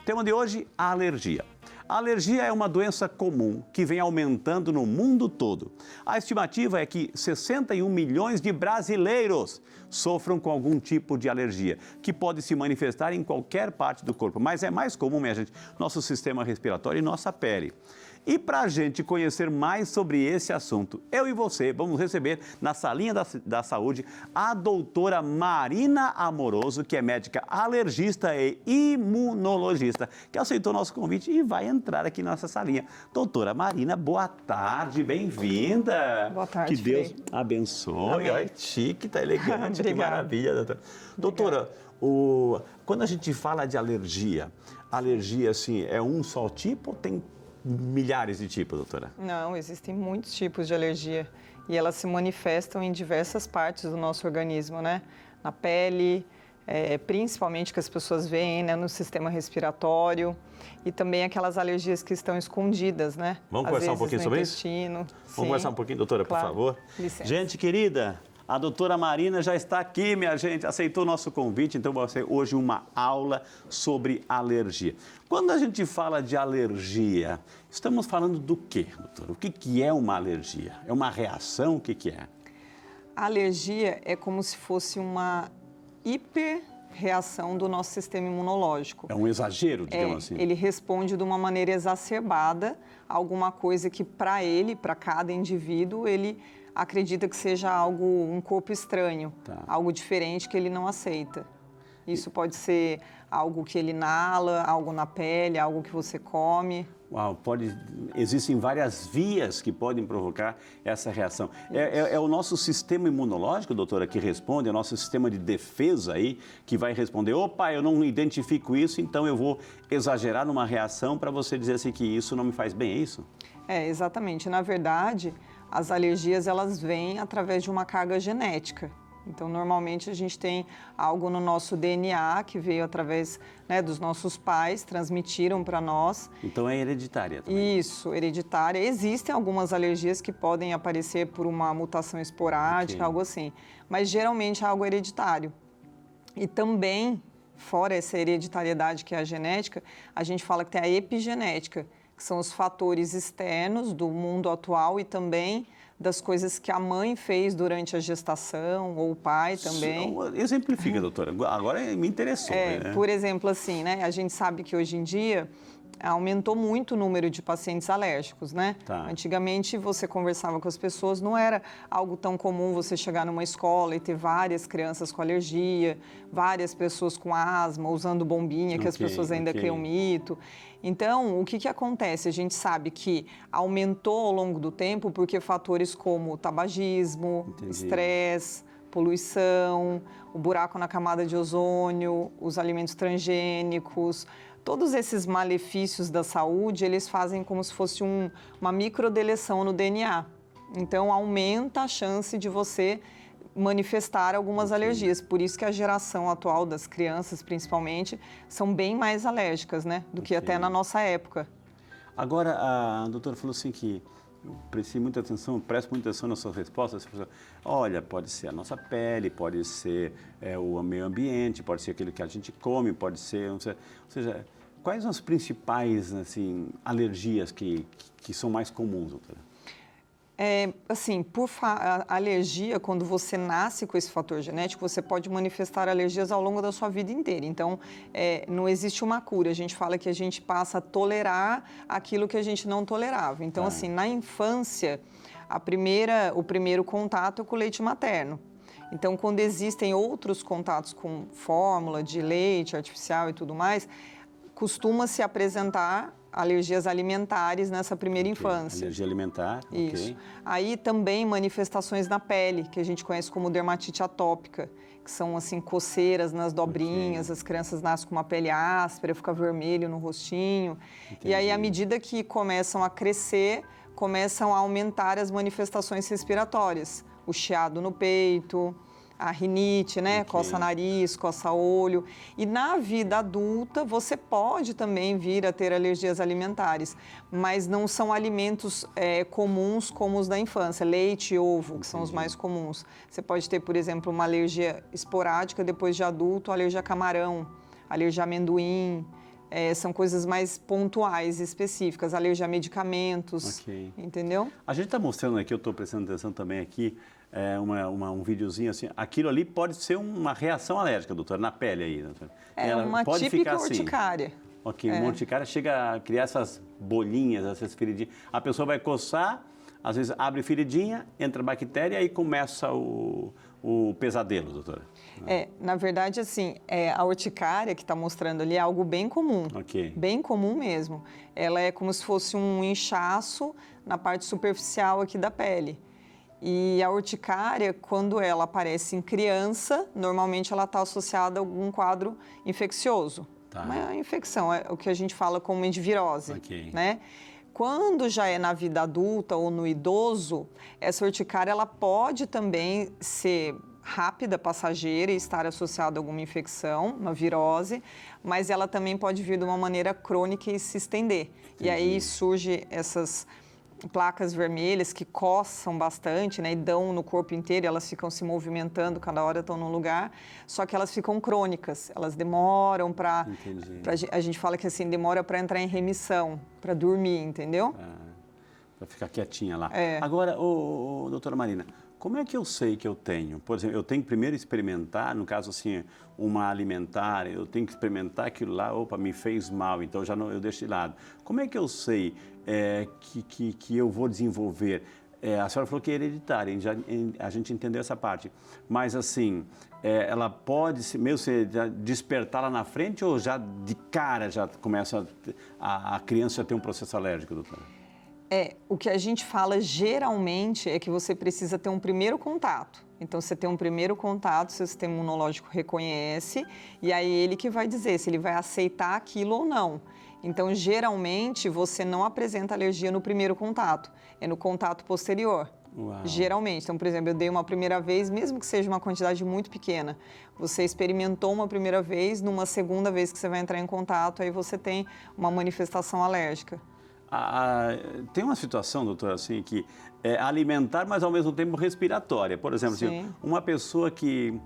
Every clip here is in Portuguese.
Tema de hoje, a alergia. A alergia é uma doença comum que vem aumentando no mundo todo. A estimativa é que 61 milhões de brasileiros sofram com algum tipo de alergia, que pode se manifestar em qualquer parte do corpo, mas é mais comum, minha gente, nosso sistema respiratório e nossa pele. E para a gente conhecer mais sobre esse assunto, eu e você vamos receber na Salinha da Saúde a doutora Marina Amoroso, que é médica alergista e imunologista, que aceitou nosso convite e vai entrar aqui na nossa salinha. Doutora Marina, boa tarde, bem-vinda. Boa tarde, que Deus Frei. abençoe. Olha, chique, tá elegante, que maravilha, doutora. Doutora, quando a gente fala de alergia, assim, é um só tipo ou tem milhares de tipos, doutora? Não, existem muitos tipos de alergia e elas se manifestam em diversas partes do nosso organismo, né? Na pele, principalmente que as pessoas veem, né? No sistema respiratório e também aquelas alergias que estão escondidas, né? Vamos conversar um pouquinho sobre isso? Vamos conversar um pouquinho, doutora, claro. por favor? Licença. Gente querida, a doutora Marina já está aqui, minha gente, aceitou o nosso convite, então vai ser hoje uma aula sobre alergia. Quando a gente fala de alergia, estamos falando do quê, doutora? O que é uma alergia? É uma reação? O que é? A alergia é como se fosse uma hiperreação do nosso sistema imunológico. É um exagero, digamos assim? Ele responde de uma maneira exacerbada a alguma coisa que para cada indivíduo, ele acredita que seja um corpo estranho, algo diferente que ele não aceita. Isso pode ser algo que ele inala, algo na pele, algo que você come. Uau, existem várias vias que podem provocar essa reação. É o nosso sistema imunológico, doutora, que responde, é o nosso sistema de defesa aí que vai responder, opa, eu não identifico isso, então eu vou exagerar numa reação para você dizer assim que isso não me faz bem, é isso? Exatamente. Na verdade, as alergias, elas vêm através de uma carga genética. Então, normalmente, a gente tem algo no nosso DNA que veio através, né, dos nossos pais, transmitiram para nós. Então, é hereditária também? Isso, hereditária. Existem algumas alergias que podem aparecer por uma mutação esporádica, algo assim. Mas, geralmente, é algo hereditário. E também, fora essa hereditariedade que é a genética, a gente fala que tem a epigenética, que são os fatores externos do mundo atual e também das coisas que a mãe fez durante a gestação, ou o pai também. Exemplifica, doutora. Agora me interessou. Né? Por exemplo, assim, né? A gente sabe que hoje em dia aumentou muito o número de pacientes alérgicos, né? Antigamente, você conversava com as pessoas, não era algo tão comum você chegar numa escola e ter várias crianças com alergia, várias pessoas com asma, usando bombinha, que as pessoas ainda criam mito. Então, o que acontece? A gente sabe que aumentou ao longo do tempo porque fatores como tabagismo, estresse, poluição, o buraco na camada de ozônio, os alimentos transgênicos, todos esses malefícios da saúde, eles fazem como se fosse uma microdeleção no DNA. Então, aumenta a chance de você manifestar algumas alergias. Por isso que a geração atual das crianças, principalmente, são bem mais alérgicas, né? Do que até na nossa época. Agora, a doutora falou assim que preste muita atenção nas suas respostas. Olha, pode ser a nossa pele, pode ser o meio ambiente, pode ser aquilo que a gente come, pode ser... Ou seja, quais são as principais assim, alergias que são mais comuns, doutora? A alergia, quando você nasce com esse fator genético, você pode manifestar alergias ao longo da sua vida inteira. Então, não existe uma cura. A gente fala que a gente passa a tolerar aquilo que a gente não tolerava. Então, assim, na infância, o primeiro contato é com o leite materno. Então, quando existem outros contatos com fórmula de leite artificial e tudo mais, costuma-se apresentar alergias alimentares nessa primeira infância. Alergia alimentar, Isso. Aí também manifestações na pele, que a gente conhece como dermatite atópica, que são assim coceiras nas dobrinhas, as crianças nascem com uma pele áspera, fica vermelho no rostinho. E aí, à medida que começam a crescer, começam a aumentar as manifestações respiratórias. O chiado no peito, a rinite, né? Coça nariz, coça olho. E na vida adulta, você pode também vir a ter alergias alimentares, mas não são alimentos comuns como os da infância. Leite e ovo, que são os mais comuns. Você pode ter, por exemplo, uma alergia esporádica depois de adulto, alergia a camarão, alergia a amendoim, São coisas mais pontuais, específicas, alergia a medicamentos, entendeu? A gente está mostrando aqui, eu estou prestando atenção também aqui, um videozinho assim, aquilo ali pode ser uma reação alérgica, doutora, na pele aí, doutora. Ela uma pode típica urticária. Assim. Ok, uma urticária chega a criar essas bolinhas, essas feridinhas. A pessoa vai coçar, às vezes abre feridinha, entra bactéria e aí começa o pesadelo, doutora. Na verdade, assim, a urticária que está mostrando ali é algo bem comum. Bem comum mesmo. Ela é como se fosse um inchaço na parte superficial aqui da pele. E a urticária, quando ela aparece em criança, normalmente ela está associada a algum quadro infeccioso. Uma infecção, é o que a gente fala como de virose, né? Quando já é na vida adulta ou no idoso, essa urticária ela pode também ser rápida, passageira e estar associada a alguma infecção, uma virose, mas ela também pode vir de uma maneira crônica e se estender. E aí surge essas placas vermelhas que coçam bastante, né, e dão no corpo inteiro, elas ficam se movimentando, cada hora estão num lugar, só que elas ficam crônicas, elas demoram para... A gente fala que assim, demora para entrar em remissão, para dormir, entendeu? Para ficar quietinha lá. Agora, doutora Marina, como é que eu sei que eu tenho? Por exemplo, eu tenho que primeiro experimentar, no caso assim, uma alimentar, eu tenho que experimentar aquilo lá, opa, me fez mal, então eu deixo de lado. Como é que eu sei que eu vou desenvolver? A senhora falou que é hereditária, a gente entendeu essa parte, mas assim, ela pode mesmo despertar lá na frente ou já de cara já começa a criança a ter um processo alérgico, doutora? O que a gente fala geralmente é que você precisa ter um primeiro contato. Então, você tem um primeiro contato, seu sistema imunológico reconhece, e aí ele que vai dizer se ele vai aceitar aquilo ou não. Então, geralmente, você não apresenta alergia no primeiro contato, é no contato posterior. Uau. Geralmente. Então, por exemplo, eu dei uma primeira vez, mesmo que seja uma quantidade muito pequena, você experimentou uma primeira vez, numa segunda vez que você vai entrar em contato, aí você tem uma manifestação alérgica. Tem uma situação, doutora, assim, que é alimentar, mas ao mesmo tempo respiratória. Por exemplo, assim, uma pessoa que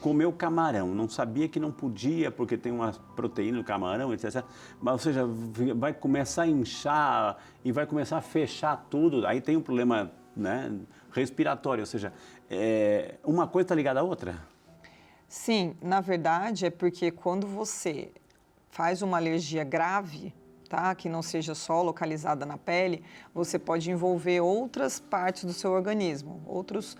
comeu camarão, não sabia que não podia porque tem uma proteína no camarão, etc. Mas, ou seja, vai começar a inchar e vai começar a fechar tudo. Aí tem um problema, né, respiratório, ou seja, uma coisa está ligada à outra? Sim, na verdade é porque quando você faz uma alergia grave, que não seja só localizada na pele, você pode envolver outras partes do seu organismo, outros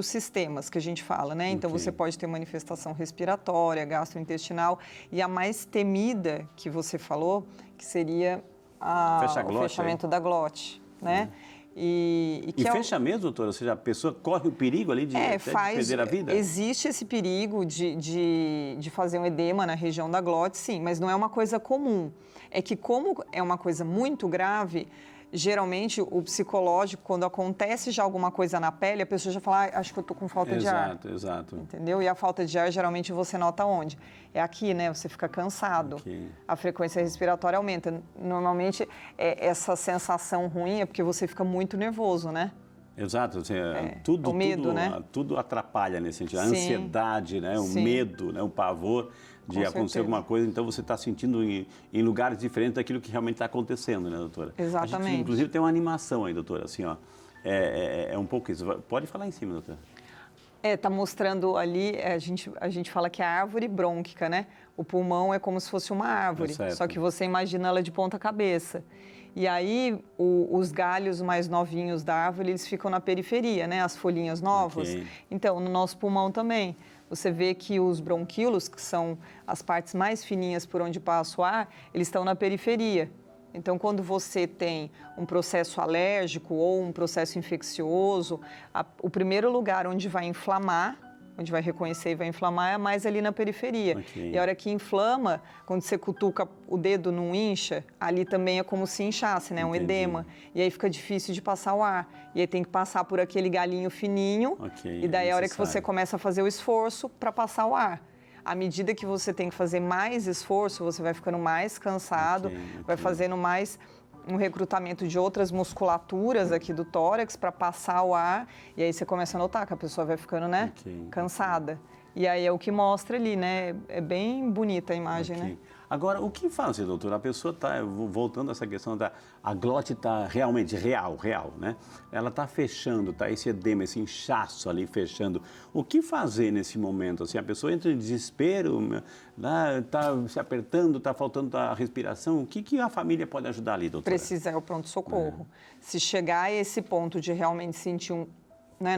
sistemas que a gente fala, né? Então, você pode ter manifestação respiratória, gastrointestinal, e a mais temida que você falou, que seria o fechamento da glote, né? E fecha mesmo, doutora? Ou seja, a pessoa corre o perigo ali de perder a vida? Existe esse perigo de fazer um edema na região da glote, sim, mas não é uma coisa comum. É que como é uma coisa muito grave, geralmente o psicológico, quando acontece já alguma coisa na pele, a pessoa já fala, acho que eu estou com falta de ar. Exato. Entendeu? E a falta de ar, geralmente, você nota onde? É aqui, né? Você fica cansado. A frequência respiratória aumenta. Normalmente, essa sensação ruim é porque você fica muito nervoso, né? Exato. Assim, tudo, o medo, né? Tudo atrapalha nesse sentido. A ansiedade, né? O medo, né? O pavor de acontecer alguma coisa, então você está sentindo em lugares diferentes daquilo que realmente está acontecendo, né, doutora? Exatamente. A gente, inclusive, tem uma animação aí, doutora, assim, ó, é um pouco isso. Pode falar em cima, doutora. Está mostrando ali, a gente fala que é a árvore brônquica, né? O pulmão é como se fosse uma árvore, só que você imagina ela de ponta cabeça. E aí, os galhos mais novinhos da árvore, eles ficam na periferia, né? As folhinhas novas. Então, no nosso pulmão também. Você vê que os bronquíolos, que são as partes mais fininhas por onde passa o ar, eles estão na periferia. Então, quando você tem um processo alérgico ou um processo infeccioso, o primeiro lugar onde vai inflamar, onde vai reconhecer e vai inflamar, é mais ali na periferia. E a hora que inflama, quando você cutuca o dedo, não incha, ali também é como se inchasse, né? Um edema. E aí fica difícil de passar o ar. E aí tem que passar por aquele galinho fininho. E daí a hora que você começa a fazer o esforço para passar o ar. À medida que você tem que fazer mais esforço, você vai ficando mais cansado, vai fazendo mais um recrutamento de outras musculaturas aqui do tórax para passar o ar, e aí você começa a notar que a pessoa vai ficando, né, cansada. E aí é o que mostra ali, né? É bem bonita a imagem, né? Agora, o que fazer, doutor? A pessoa está, voltando a essa questão a glote está realmente real, né? Ela está fechando, está esse edema, esse inchaço ali fechando. O que fazer nesse momento? Assim, a pessoa entra em desespero, está se apertando, está faltando a respiração. O que a família pode ajudar ali, doutora? Precisa ir ao pronto-socorro. Se chegar a esse ponto de realmente sentir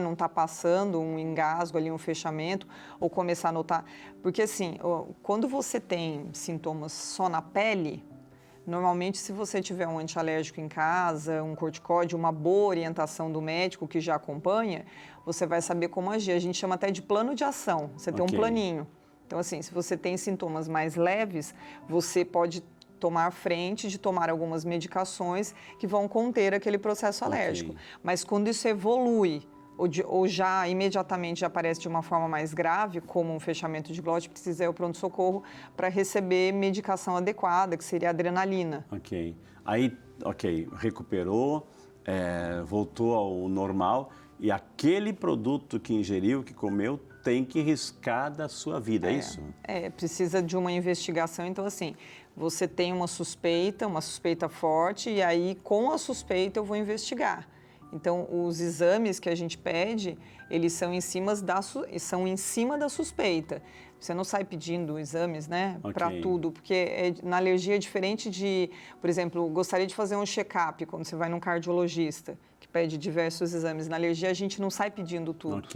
não está passando um engasgo ali, um fechamento, ou começar a notar... Porque, assim, quando você tem sintomas só na pele, normalmente, se você tiver um antialérgico em casa, um corticóide, uma boa orientação do médico que já acompanha, você vai saber como agir. A gente chama até de plano de ação. Você tem um planinho. Então, assim, se você tem sintomas mais leves, você pode tomar frente de tomar algumas medicações que vão conter aquele processo alérgico. Mas quando isso evolui, ou já imediatamente já aparece de uma forma mais grave, como um fechamento de glote, precisa ir ao pronto-socorro para receber medicação adequada, que seria a adrenalina. Aí, recuperou, voltou ao normal e aquele produto que ingeriu, que comeu, tem que riscar da sua vida, é isso? Precisa de uma investigação. Então, assim, você tem uma suspeita forte, e aí, com a suspeita, eu vou investigar. Então, os exames que a gente pede, eles são em cima da suspeita. Você não sai pedindo exames, né, para tudo, porque na alergia é diferente de, por exemplo, gostaria de fazer um check-up quando você vai num cardiologista, que pede diversos exames. Na alergia, a gente não sai pedindo tudo.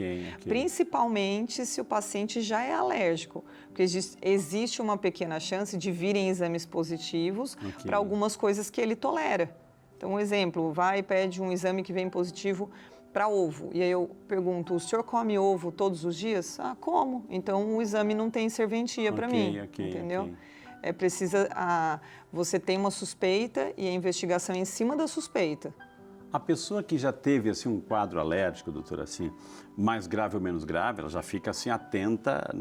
Principalmente se o paciente já é alérgico, porque existe uma pequena chance de virem exames positivos para algumas coisas que ele tolera. Então, um exemplo, vai e pede um exame que vem positivo para ovo. E aí eu pergunto, o senhor come ovo todos os dias? Ah, como? Então, o exame não tem serventia para mim, entendeu? Você tem uma suspeita e a investigação é em cima da suspeita. A pessoa que já teve assim, um quadro alérgico, doutora, assim, mais grave ou menos grave, ela já fica assim, atenta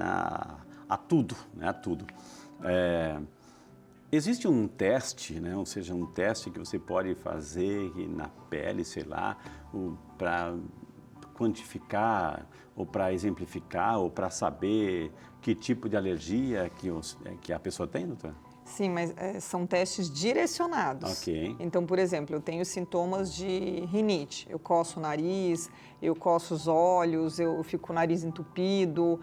a tudo, né? A tudo. Existe um teste, né? Ou seja, um teste que você pode fazer na pele, sei lá, para quantificar, ou para exemplificar, ou para saber que tipo de alergia que a pessoa tem, doutora? Sim, mas são testes direcionados. Então, por exemplo, eu tenho sintomas de rinite. Eu coço o nariz, eu coço os olhos, eu fico com o nariz entupido.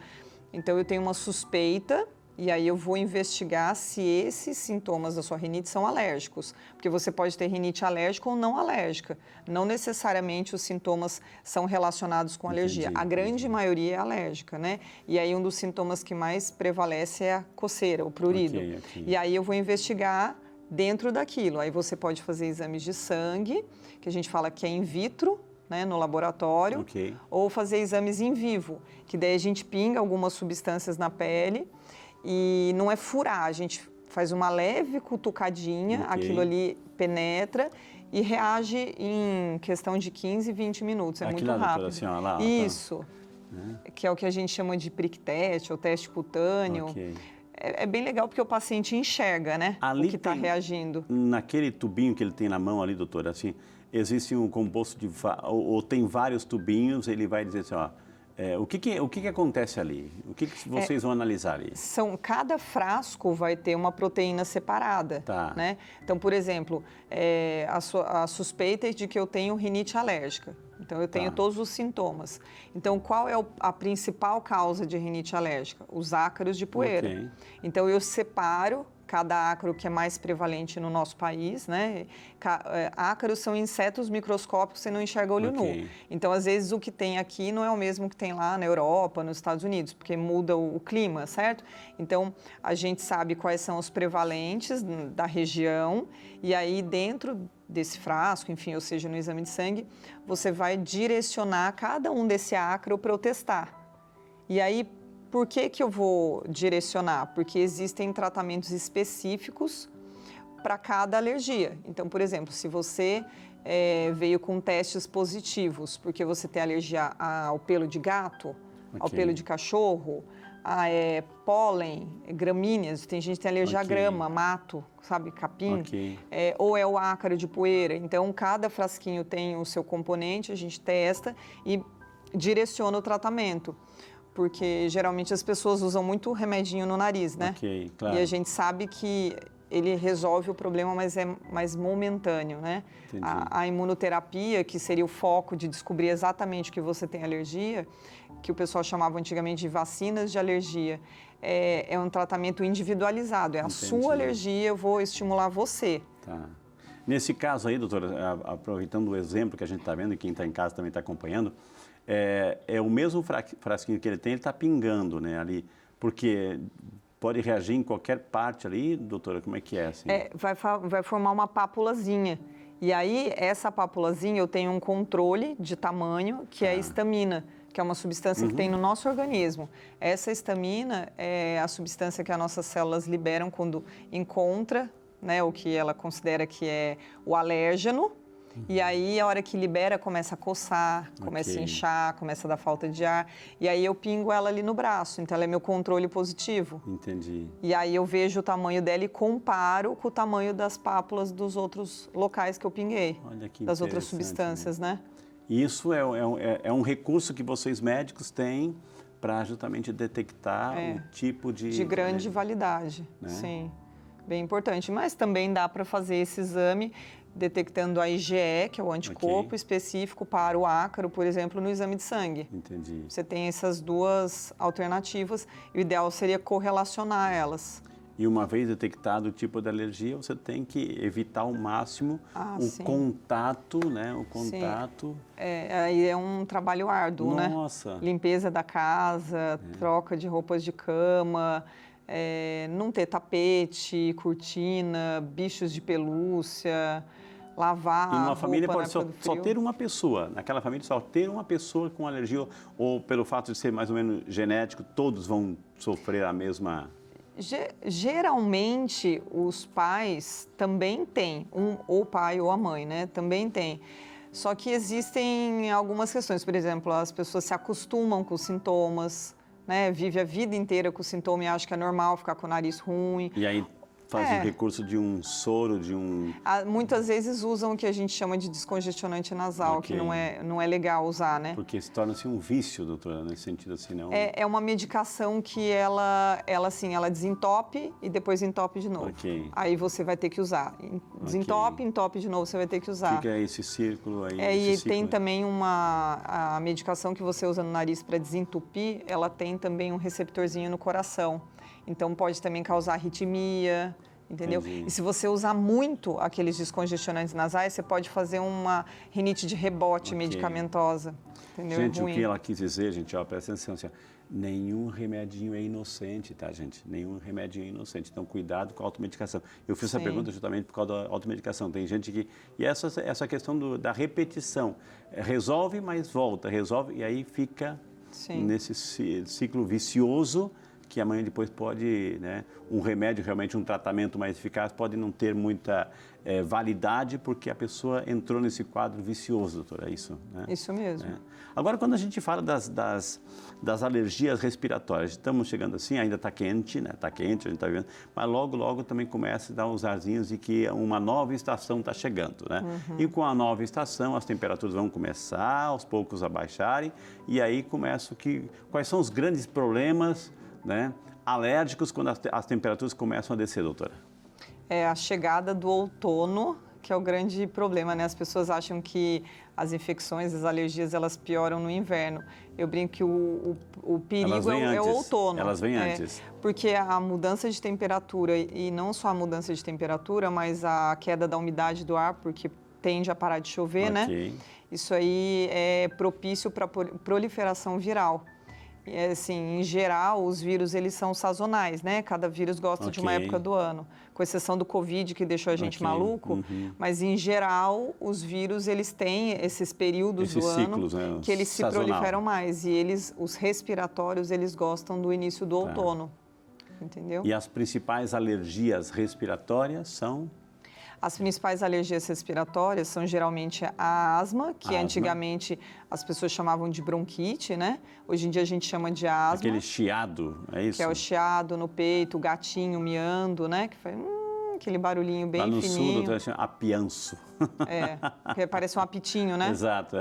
Então, eu tenho uma suspeita. E aí eu vou investigar se esses sintomas da sua rinite são alérgicos, porque você pode ter rinite alérgica ou não alérgica. Não necessariamente os sintomas são relacionados com alergia. A grande maioria é alérgica, né? E aí um dos sintomas que mais prevalece é a coceira, o prurido. E aí eu vou investigar dentro daquilo. Aí você pode fazer exames de sangue, que a gente fala que é in vitro, né, no laboratório, ou fazer exames in vivo, que daí a gente pinga algumas substâncias na pele. E não é furar, a gente faz uma leve cutucadinha, aquilo ali penetra e reage em questão de 15, 20 minutos, muito rápido. Assim, lá, isso, que é o que a gente chama de prick test ou teste cutâneo. É bem legal porque o paciente enxerga, né, o que está reagindo. Naquele tubinho que ele tem na mão ali, doutora, assim, existe um composto ou tem vários tubinhos, ele vai dizer assim, ó, o que acontece ali? O que vocês vão analisar ali? Cada frasco vai ter uma proteína separada, né? Então, por exemplo, a suspeita é de que eu tenho rinite alérgica. Então, eu tenho todos os sintomas. Então, qual é a principal causa de rinite alérgica? Os ácaros de poeira. Então, eu separo cada ácaro que é mais prevalente no nosso país, né? Ácaros são insetos microscópicos que você não enxerga olho nu. Então, às vezes, o que tem aqui não é o mesmo que tem lá na Europa, nos Estados Unidos, porque muda o clima, certo? Então, a gente sabe quais são os prevalentes da região e aí, dentro desse frasco, enfim, ou seja, no exame de sangue, você vai direcionar cada um desse ácaro para eu testar. E aí, por que eu vou direcionar? Porque existem tratamentos específicos para cada alergia. Então, por exemplo, se você veio com testes positivos, porque você tem alergia ao pelo de gato, ao pelo de cachorro, a pólen, gramíneas, tem gente que tem alergia a grama, mato, sabe, capim, ou é o ácaro de poeira. Então, cada frasquinho tem o seu componente, a gente testa e direciona o tratamento. porque geralmente as pessoas usam muito remedinho no nariz, né? Ok, claro. E a gente sabe que ele resolve o problema, mas é mais momentâneo, né? A imunoterapia, que seria o foco de descobrir exatamente o que você tem alergia, que o pessoal chamava antigamente de vacinas de alergia, é um tratamento individualizado, é a sua alergia, eu vou estimular você. Tá. Nesse caso aí, doutora, aproveitando o exemplo que a gente está vendo e quem está em casa também está acompanhando, é o mesmo frasquinho que ele tem, ele está pingando, né, ali, porque pode reagir em qualquer parte ali, doutora, como é que é assim? Vai formar uma pápulazinha. E aí, essa pápulazinha, eu tenho um controle de tamanho, que é a histamina, que é uma substância que tem no nosso organismo. Essa histamina é a substância que as nossas células liberam quando encontra, né, o que ela considera que é o alérgeno. E aí, a hora que libera, começa a coçar, começa a inchar, começa a dar falta de ar. E aí, eu pingo ela ali no braço. Então, ela é meu controle positivo. Entendi. E aí, eu vejo o tamanho dela e comparo com o tamanho das pápulas dos outros locais que eu pinguei. Olha que das outras substâncias, né? Isso é um recurso que vocês médicos têm para justamente detectar o tipo de... De grande validade, né? Sim. Bem importante. Mas também dá para fazer esse exame detectando a IgE, que é o anticorpo específico para o ácaro, por exemplo, no exame de sangue. Entendi. Você tem essas duas alternativas e o ideal seria correlacionar elas. E uma vez detectado o tipo de alergia, você tem que evitar ao máximo contato, né? O contato. Aí é um trabalho árduo, né? Nossa! Limpeza da casa, troca de roupas de cama, não ter tapete, cortina, bichos de pelúcia, lavar. E numa família pode só frio. ter uma pessoa, naquela família só ter uma pessoa com alergia, ou pelo fato de ser mais ou menos genético, todos vão sofrer a mesma... Geralmente, os pais também têm, ou o pai ou a mãe, né? Também tem. Só que existem algumas questões, por exemplo, as pessoas se acostumam com os sintomas, né? Vive a vida inteira com o sintoma e acha que é normal ficar com o nariz ruim. E aí faz o recurso de um soro, de um... Muitas vezes usam o que a gente chama de descongestionante nasal, que não é legal usar, né? Porque se torna-se um vício, doutora, nesse sentido assim, não? É uma medicação que ela desentope e depois entope de novo. Aí você vai ter que usar. Desentope, entope de novo, você vai ter que usar. Fica esse círculo aí. E tem também a medicação que você usa no nariz para desentupir, ela tem também um receptorzinho no coração. Então, pode também causar arritmia, entendeu? Entendi. E se você usar muito aqueles descongestionantes nasais, você pode fazer uma rinite de rebote medicamentosa, entendeu? Gente, o que ela quis dizer, gente, ó, presta atenção, assim, ó, nenhum remedinho é inocente, tá, gente? Nenhum remedinho é inocente. Então, cuidado com a automedicação. Eu fiz essa pergunta justamente por causa da automedicação. Tem gente que... E essa questão da repetição. Resolve, mas volta. Resolve, e aí fica nesse ciclo vicioso que amanhã depois pode, né, um remédio, realmente um tratamento mais eficaz, pode não ter muita validade porque a pessoa entrou nesse quadro vicioso, doutora, é isso? Né? Isso mesmo. Agora, quando a gente fala das alergias respiratórias, estamos chegando assim, ainda está quente, né? Está quente, a gente está vendo, mas logo, logo também começa a dar uns arzinhos de que uma nova estação está chegando, né? E com a nova estação, as temperaturas vão começar aos poucos a baixarem e aí começa quais são os grandes problemas, né, alérgicos quando as temperaturas começam a descer, doutora? É a chegada do outono, que é o grande problema, né? As pessoas acham que as infecções, as alergias, elas pioram no inverno. Eu brinco que o perigo é o outono. Elas vêm antes. Porque a mudança de temperatura, e não só a mudança de temperatura, mas a queda da umidade do ar, porque tende a parar de chover, né? Isso aí é propício para proliferação viral. Assim, em geral, os vírus, eles são sazonais, né? Cada vírus gosta de uma época do ano, com exceção do Covid, que deixou a gente maluco. Mas, em geral, os vírus, eles têm esses períodos do ano que eles se proliferam mais. E os respiratórios, eles gostam do início do outono, entendeu? E as principais alergias respiratórias são? As principais alergias respiratórias são geralmente a asma, que antigamente as pessoas chamavam de bronquite, né? Hoje em dia a gente chama de asma. Aquele chiado, é isso? Que é o chiado no peito, o gatinho miando, né? Que faz aquele barulhinho bem fininho. Lá no sul, doutor, chama apianço. Que parece um apitinho, né? Exato,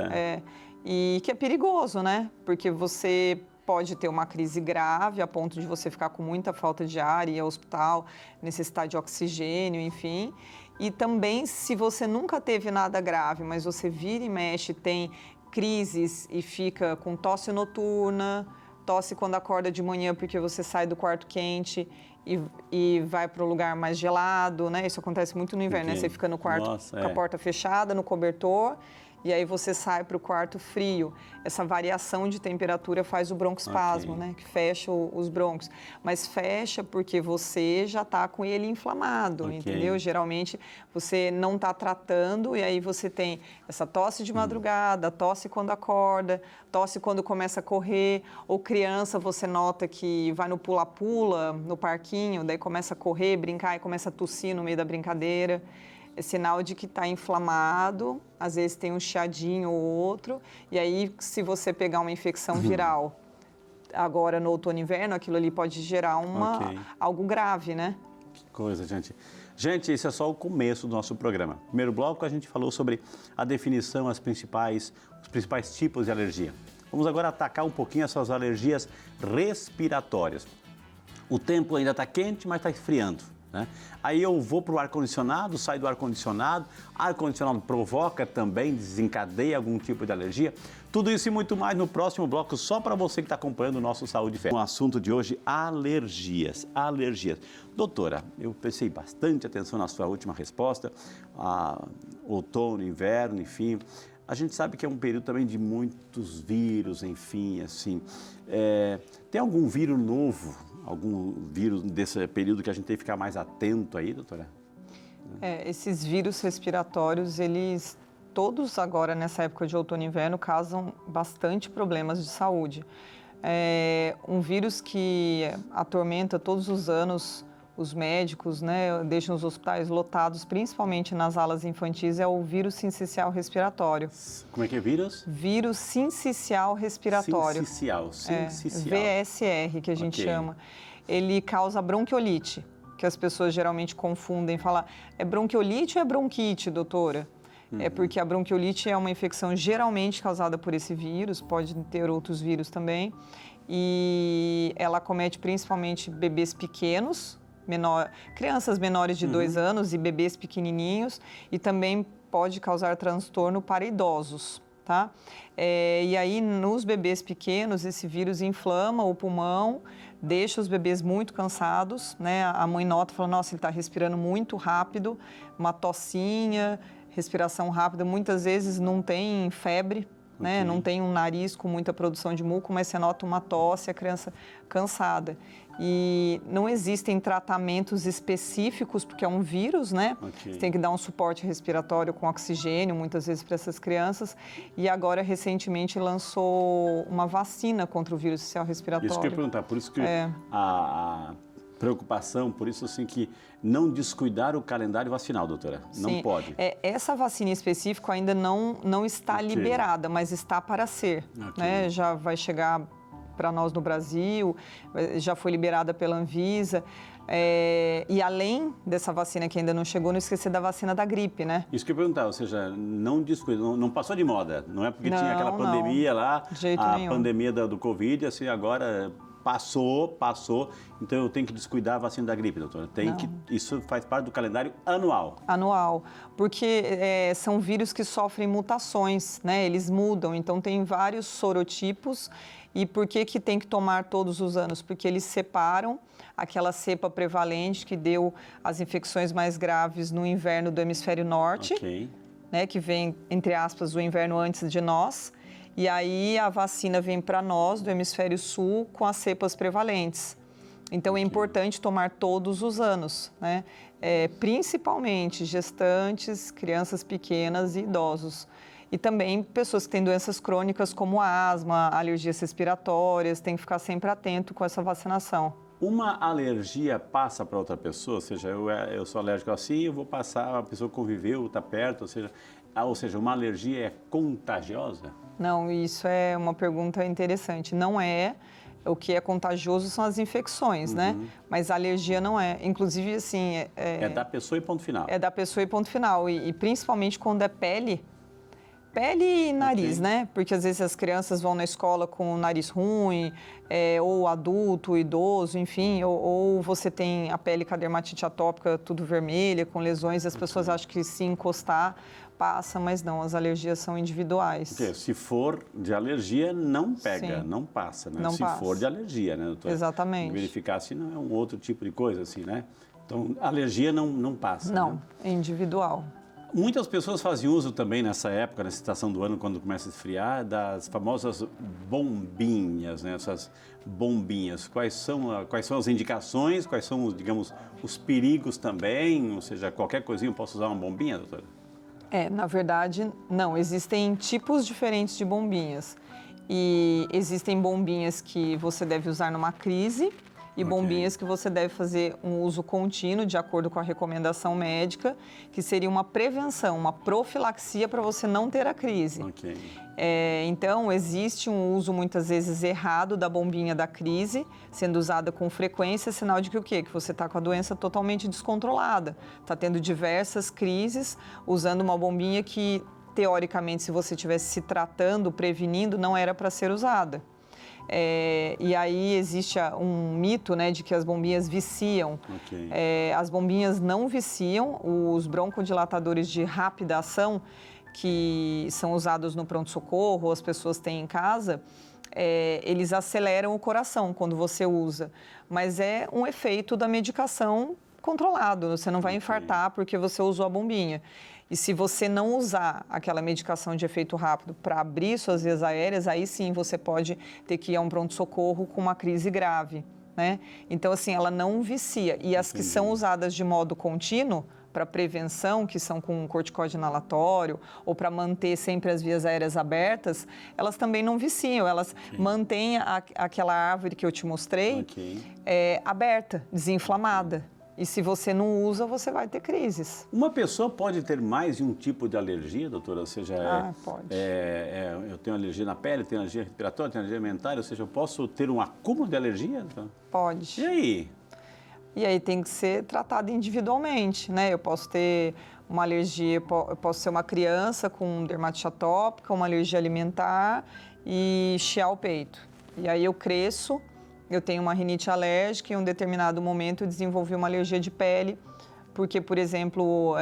E que é perigoso, né? Porque você pode ter uma crise grave a ponto de você ficar com muita falta de ar, ir ao hospital, necessitar de oxigênio, enfim. E também, se você nunca teve nada grave, mas você vira e mexe, tem crises e fica com tosse noturna, tosse quando acorda de manhã porque você sai do quarto quente e vai para o lugar mais gelado, né? Isso acontece muito no inverno, né? Você fica no quarto com a porta fechada, no cobertor, e aí você sai para o quarto frio. Essa variação de temperatura faz o broncoespasmo, né? Que fecha os brônquios. Mas fecha porque você já está com ele inflamado, entendeu? Geralmente você não está tratando e aí você tem essa tosse de madrugada, tosse quando acorda, tosse quando começa a correr, ou criança você nota que vai no pula-pula, no parquinho, daí começa a correr, brincar e começa a tossir no meio da brincadeira. É sinal de que está inflamado, às vezes tem um chiadinho ou outro, e aí se você pegar uma infecção viral agora no outono e inverno, aquilo ali pode gerar algo grave, né? Que coisa, gente. Gente, esse é só o começo do nosso programa. No primeiro bloco a gente falou sobre a definição, os principais tipos de alergia. Vamos agora atacar um pouquinho essas alergias respiratórias. O tempo ainda está quente, mas está esfriando. Né? Aí eu vou para o ar-condicionado, saio do ar-condicionado provoca também, desencadeia algum tipo de alergia. Tudo isso e muito mais no próximo bloco, só para você que está acompanhando o nosso Saúde Fé. O assunto de hoje, alergias. Doutora, eu prestei bastante atenção na sua última resposta, outono, inverno, enfim. A gente sabe que é um período também de muitos vírus, enfim, assim. Tem algum vírus novo? Algum vírus desse período que a gente tem que ficar mais atento aí, doutora? Esses vírus respiratórios, eles todos agora nessa época de outono e inverno causam bastante problemas de saúde. Um vírus que atormenta todos os anos os médicos, né, deixam os hospitais lotados, principalmente nas alas infantis, é o vírus sincicial respiratório. Como é que é vírus? Vírus sincicial respiratório. Sincicial. VSR, que a gente chama. Ele causa bronquiolite, que as pessoas geralmente confundem, falam, é bronquiolite ou é bronquite, doutora? É porque a bronquiolite é uma infecção geralmente causada por esse vírus, pode ter outros vírus também, e ela acomete principalmente bebês pequenos, crianças menores de 2 anos e bebês pequenininhos, e também pode causar transtorno para idosos, tá? E aí, nos bebês pequenos, esse vírus inflama o pulmão, deixa os bebês muito cansados, né? A mãe nota, fala, nossa, ele está respirando muito rápido, uma tossinha, respiração rápida, muitas vezes não tem febre, né? Não tem um nariz com muita produção de muco, mas você nota uma tosse, a criança cansada. E não existem tratamentos específicos, porque é um vírus, né? Você tem que dar um suporte respiratório com oxigênio, muitas vezes, para essas crianças. E agora, recentemente, lançou uma vacina contra o vírus sincicial respiratório. Isso que eu ia perguntar, por isso que a preocupação, por isso, assim, que não descuidar o calendário vacinal, doutora. Não Sim, pode. Essa vacina em específico ainda não está liberada, mas está para ser. Né? Já vai chegar para nós no Brasil, já foi liberada pela Anvisa. E além dessa vacina que ainda não chegou, não esquecer da vacina da gripe, né? Isso que eu ia perguntar, ou seja, não passou de moda. Não é porque tinha aquela pandemia lá, de jeito a nenhum. pandemia do Covid, assim, agora passou, então eu tenho que descuidar a vacina da gripe, doutora. Isso faz parte do calendário anual. Anual, porque são vírus que sofrem mutações, né? Eles mudam, então tem vários sorotipos. E por que tem que tomar todos os anos? Porque eles separam aquela cepa prevalente que deu as infecções mais graves no inverno do hemisfério norte, né? Que vem, entre aspas, o inverno antes de nós. E aí a vacina vem para nós, do hemisfério sul, com as cepas prevalentes. Então, é importante tomar todos os anos, né? Principalmente gestantes, crianças pequenas e idosos. E também pessoas que têm doenças crônicas como asma, alergias respiratórias, tem que ficar sempre atento com essa vacinação. Uma alergia passa para outra pessoa? Ou seja, eu sou alérgico assim, eu vou passar, a pessoa conviveu, está perto, ou seja, uma alergia é contagiosa? Não, isso é uma pergunta interessante. Não é. O que é contagioso são as infecções, né? Mas a alergia não é. Inclusive, assim... É da pessoa e ponto final. É da pessoa e ponto final. E principalmente quando é pele, Pele e nariz, né? Porque às vezes as crianças vão na escola com o nariz ruim, ou adulto, idoso, enfim, ou você tem a pele com a dermatite atópica tudo vermelha, com lesões, as pessoas acham que se encostar passa, mas não, as alergias são individuais. Porque se for de alergia, não pega, Sim. não passa, né? Não se passa. for de alergia, né, doutora? Exatamente. Verificar se não é um outro tipo de coisa, assim, né? Então, alergia não passa, Não, né? é individual. Muitas pessoas fazem uso também nessa época, nessa estação do ano, quando começa a esfriar, das famosas bombinhas, né? Essas bombinhas. Quais são as indicações, quais são, digamos, os perigos também? Ou seja, qualquer coisinha eu posso usar uma bombinha, doutora? Na verdade, não. Existem tipos diferentes de bombinhas. E existem bombinhas que você deve usar numa crise e bombinhas que você deve fazer um uso contínuo, de acordo com a recomendação médica, que seria uma prevenção, uma profilaxia para você não ter a crise. Então, existe um uso muitas vezes errado da bombinha da crise, sendo usada com frequência, sinal de que o quê? Que você está com a doença totalmente descontrolada, está tendo diversas crises, usando uma bombinha que, teoricamente, se você estivesse se tratando, prevenindo, não era para ser usada. E aí existe um mito, né, de que as bombinhas viciam. As bombinhas não viciam, os broncodilatadores de rápida ação, que são usados no pronto-socorro, as pessoas têm em casa, eles aceleram o coração quando você usa, mas é um efeito da medicação controlado, você não vai infartar porque você usou a bombinha. E se você não usar aquela medicação de efeito rápido para abrir suas vias aéreas, aí sim você pode ter que ir a um pronto-socorro com uma crise grave, né? Então, assim, ela não vicia. E as que são usadas de modo contínuo, para prevenção, que são com corticóide inalatório, ou para manter sempre as vias aéreas abertas, elas também não viciam, elas mantêm aquela árvore que eu te mostrei aberta, desinflamada. E se você não usa, você vai ter crises. Uma pessoa pode ter mais de um tipo de alergia, doutora? Ou seja, pode. Eu tenho alergia na pele, tenho alergia respiratória, tenho alergia alimentar, ou seja, eu posso ter um acúmulo de alergia? Pode. E aí? E aí tem que ser tratado individualmente, né? Eu posso ter uma alergia, eu posso ser uma criança com dermatite atópica, uma alergia alimentar e chiar o peito. E aí eu cresço, eu tenho uma rinite alérgica e em um determinado momento eu desenvolvi uma alergia de pele, porque, por exemplo,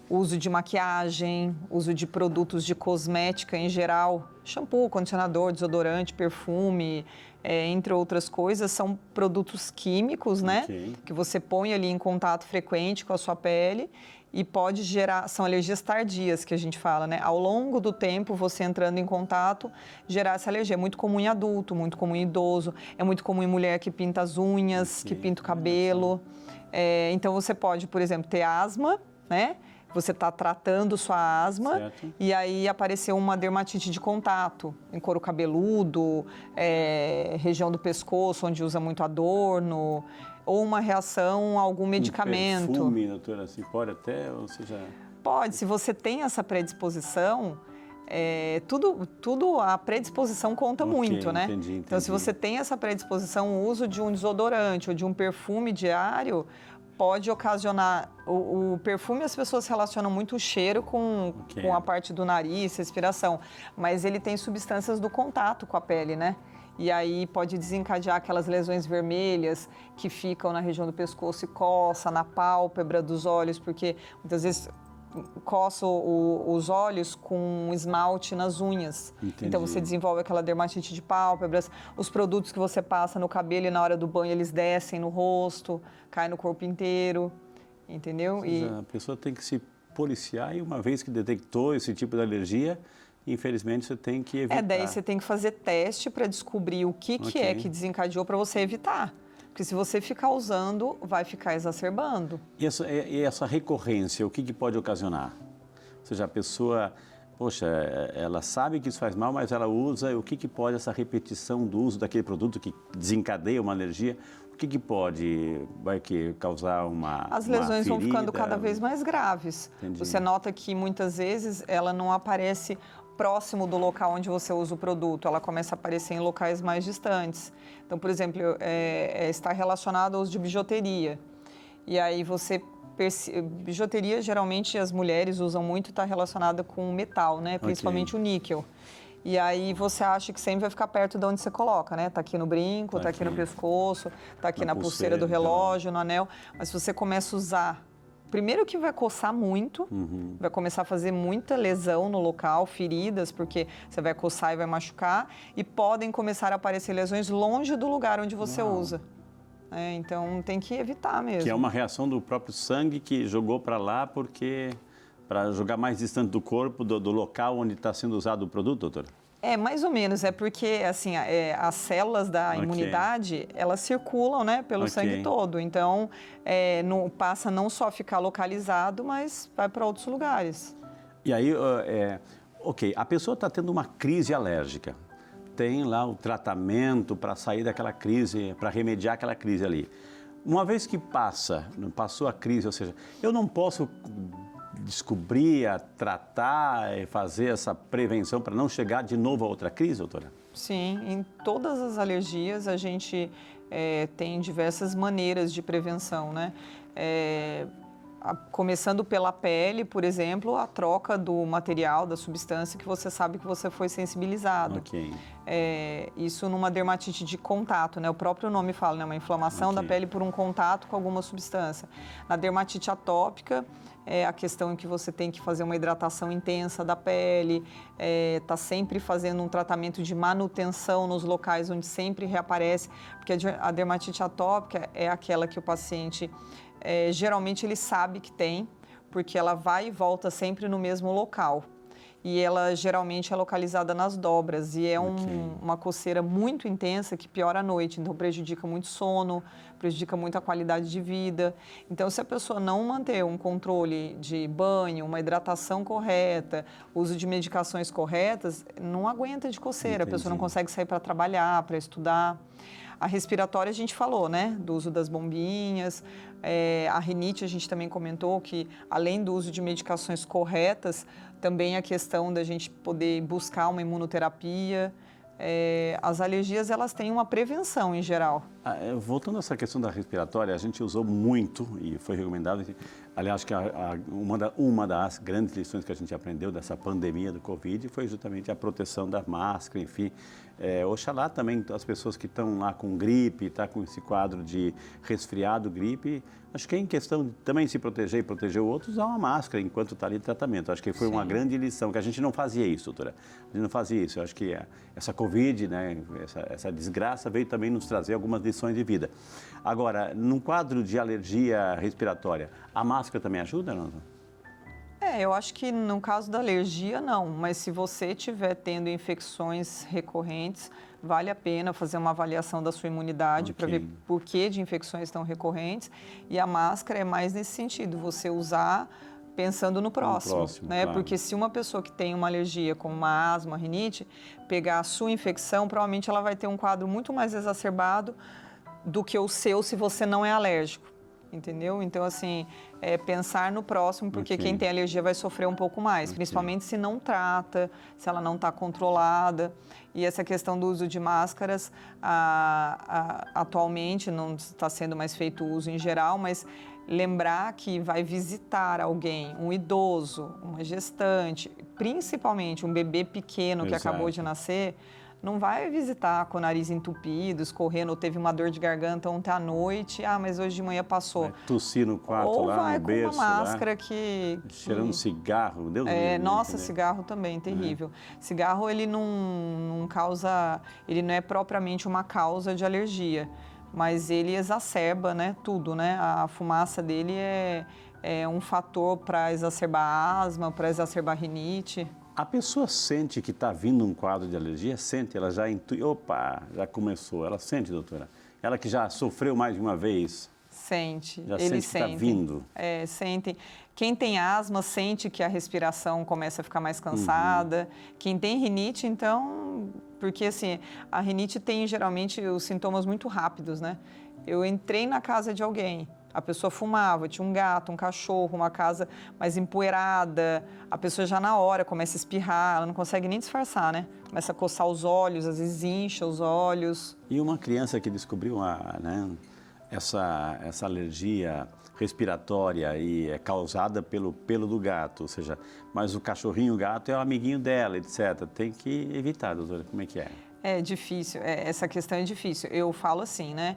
uso de maquiagem, uso de produtos de cosmética em geral, shampoo, condicionador, desodorante, perfume, entre outras coisas, são produtos químicos, né? Que você põe ali em contato frequente com a sua pele e pode gerar, são alergias tardias que a gente fala, né? Ao longo do tempo, você entrando em contato, gerar essa alergia. É muito comum em adulto, muito comum em idoso, é muito comum em mulher que pinta as unhas, que pinta o cabelo. Então, você pode, por exemplo, ter asma, né? Você está tratando sua asma e aí apareceu uma dermatite de contato em couro cabeludo, região do pescoço, onde usa muito adorno, ou uma reação a algum medicamento. Perfume, doutora, assim, pode até, ou seja... Pode, se você tem essa predisposição, tudo a predisposição conta muito, né? Entendi. Então, se você tem essa predisposição, o uso de um desodorante ou de um perfume diário pode ocasionar... O perfume, as pessoas relacionam muito o cheiro com a parte do nariz, respiração, mas ele tem substâncias do contato com a pele, né? E aí pode desencadear aquelas lesões vermelhas que ficam na região do pescoço e coça, na pálpebra dos olhos, porque muitas vezes coça os olhos com esmalte nas unhas. Então você desenvolve aquela dermatite de pálpebras. Os produtos que você passa no cabelo e na hora do banho eles descem no rosto, caem no corpo inteiro, entendeu? Ou seja, a pessoa tem que se policiar e uma vez que detectou esse tipo de alergia, infelizmente você tem que evitar. Daí você tem que fazer teste para descobrir o que é que desencadeou para você evitar. Porque se você ficar usando, vai ficar exacerbando. E essa recorrência, o que pode ocasionar? Ou seja, a pessoa, poxa, ela sabe que isso faz mal, mas ela usa, o que pode essa repetição do uso daquele produto que desencadeia uma alergia, o que pode, causar uma As lesões ferida? Vão ficando cada vez mais graves. Você nota que muitas vezes ela não aparece próximo do local onde você usa o produto, ela começa a aparecer em locais mais distantes. Então, por exemplo, está relacionado ao uso de bijuteria. E aí você Bijuteria, geralmente, as mulheres usam muito, está relacionada com metal, né? Principalmente o níquel. E aí você acha que sempre vai ficar perto de onde você coloca, né? Tá aqui no brinco, tá aqui no pescoço, tá aqui na pulseira do relógio, no anel. Mas se você começa a usar, primeiro que vai coçar muito, vai começar a fazer muita lesão no local, feridas, porque você vai coçar e vai machucar. E podem começar a aparecer lesões longe do lugar onde você usa. Então tem que evitar mesmo. Que é uma reação do próprio sangue que jogou para lá porque... para jogar mais distante do corpo, do local onde está sendo usado o produto, doutora? Mais ou menos. É porque, assim, as células da imunidade, elas circulam, né, pelo sangue todo. Então, passa não só a ficar localizado, mas vai para outros lugares. E aí, a pessoa está tendo uma crise alérgica. Tem lá o tratamento para sair daquela crise, para remediar aquela crise ali. Uma vez que passou a crise, ou seja, eu não posso descobrir, tratar e fazer essa prevenção para não chegar de novo a outra crise, doutora? Sim, em todas as alergias a gente tem diversas maneiras de prevenção, né? Começando pela pele, por exemplo, a troca do material, da substância que você sabe que você foi sensibilizado. Isso numa dermatite de contato, né? O próprio nome fala, né? Uma inflamação da pele por um contato com alguma substância. Na dermatite atópica, é a questão em que você tem que fazer uma hidratação intensa da pele, tá sempre fazendo um tratamento de manutenção nos locais onde sempre reaparece, porque a dermatite atópica é aquela que o paciente... geralmente ele sabe que tem, porque ela vai e volta sempre no mesmo local. E ela geralmente é localizada nas dobras e é uma coceira muito intensa que piora à noite, então prejudica muito o sono, prejudica muito a qualidade de vida. Então, se a pessoa não manter um controle de banho, uma hidratação correta, uso de medicações corretas, não aguenta de coceira, a pessoa não consegue sair para trabalhar, para estudar. A respiratória a gente falou, né, do uso das bombinhas, a rinite a gente também comentou que além do uso de medicações corretas, também a questão da gente poder buscar uma imunoterapia. As alergias, elas têm uma prevenção em geral. Voltando a essa questão da respiratória, a gente usou muito e foi recomendado. Aliás, que uma das grandes lições que a gente aprendeu dessa pandemia do Covid foi justamente a proteção da máscara, enfim. Oxalá também as pessoas que estão lá com gripe, está com esse quadro de resfriado, gripe, acho que é em questão de também se proteger e proteger o outro, usar uma máscara enquanto está ali em tratamento. Acho que foi uma grande lição, que a gente não fazia isso, doutora. A gente não fazia isso. Eu acho que essa Covid, né, essa desgraça veio também nos trazer algumas lições de vida. Agora, num quadro de alergia respiratória, a máscara também ajuda, não? Eu acho que no caso da alergia, não. Mas se você estiver tendo infecções recorrentes, vale a pena fazer uma avaliação da sua imunidade para ver por que de infecções estão recorrentes. E a máscara é mais nesse sentido, você usar pensando no próximo, né? Claro. Porque se uma pessoa que tem uma alergia, como uma asma, rinite, pegar a sua infecção, provavelmente ela vai ter um quadro muito mais exacerbado do que o seu se você não é alérgico. Entendeu? Então, assim, pensar no próximo, porque quem tem alergia vai sofrer um pouco mais, principalmente se não trata, se ela não está controlada. E essa questão do uso de máscaras, atualmente não está sendo mais feito uso em geral, mas lembrar que vai visitar alguém, um idoso, uma gestante, principalmente um bebê pequeno que acabou de nascer, não vai visitar com o nariz entupido, escorrendo, ou teve uma dor de garganta ontem à noite, mas hoje de manhã passou. Vai tossir no quarto ou lá, vai no com berço, uma máscara que... cheirando cigarro, Deus me livre. Nossa, cigarro também, terrível. Cigarro, ele não causa, ele não é propriamente uma causa de alergia, mas ele exacerba, né, tudo, né? A fumaça dele é um fator para exacerbar a asma, para exacerbar a rinite. A pessoa sente que está vindo um quadro de alergia? Sente, ela já intui, já começou. Ela sente, doutora? Ela que já sofreu mais de uma vez? Sente, já eles sente que está vindo? Sentem. Quem tem asma sente que a respiração começa a ficar mais cansada. Quem tem rinite, então... Porque, assim, a rinite tem, geralmente, os sintomas muito rápidos, né? Eu entrei na casa de alguém... A pessoa fumava, tinha um gato, um cachorro, uma casa mais empoeirada. A pessoa já na hora começa a espirrar, ela não consegue nem disfarçar, né? Começa a coçar os olhos, às vezes incha os olhos. E uma criança que descobriu essa alergia respiratória e é causada pelo pelo do gato, ou seja, mas o cachorrinho, o gato é o amiguinho dela, etc. Tem que evitar, doutora, como é que é? É difícil, essa questão é difícil. Eu falo assim, né?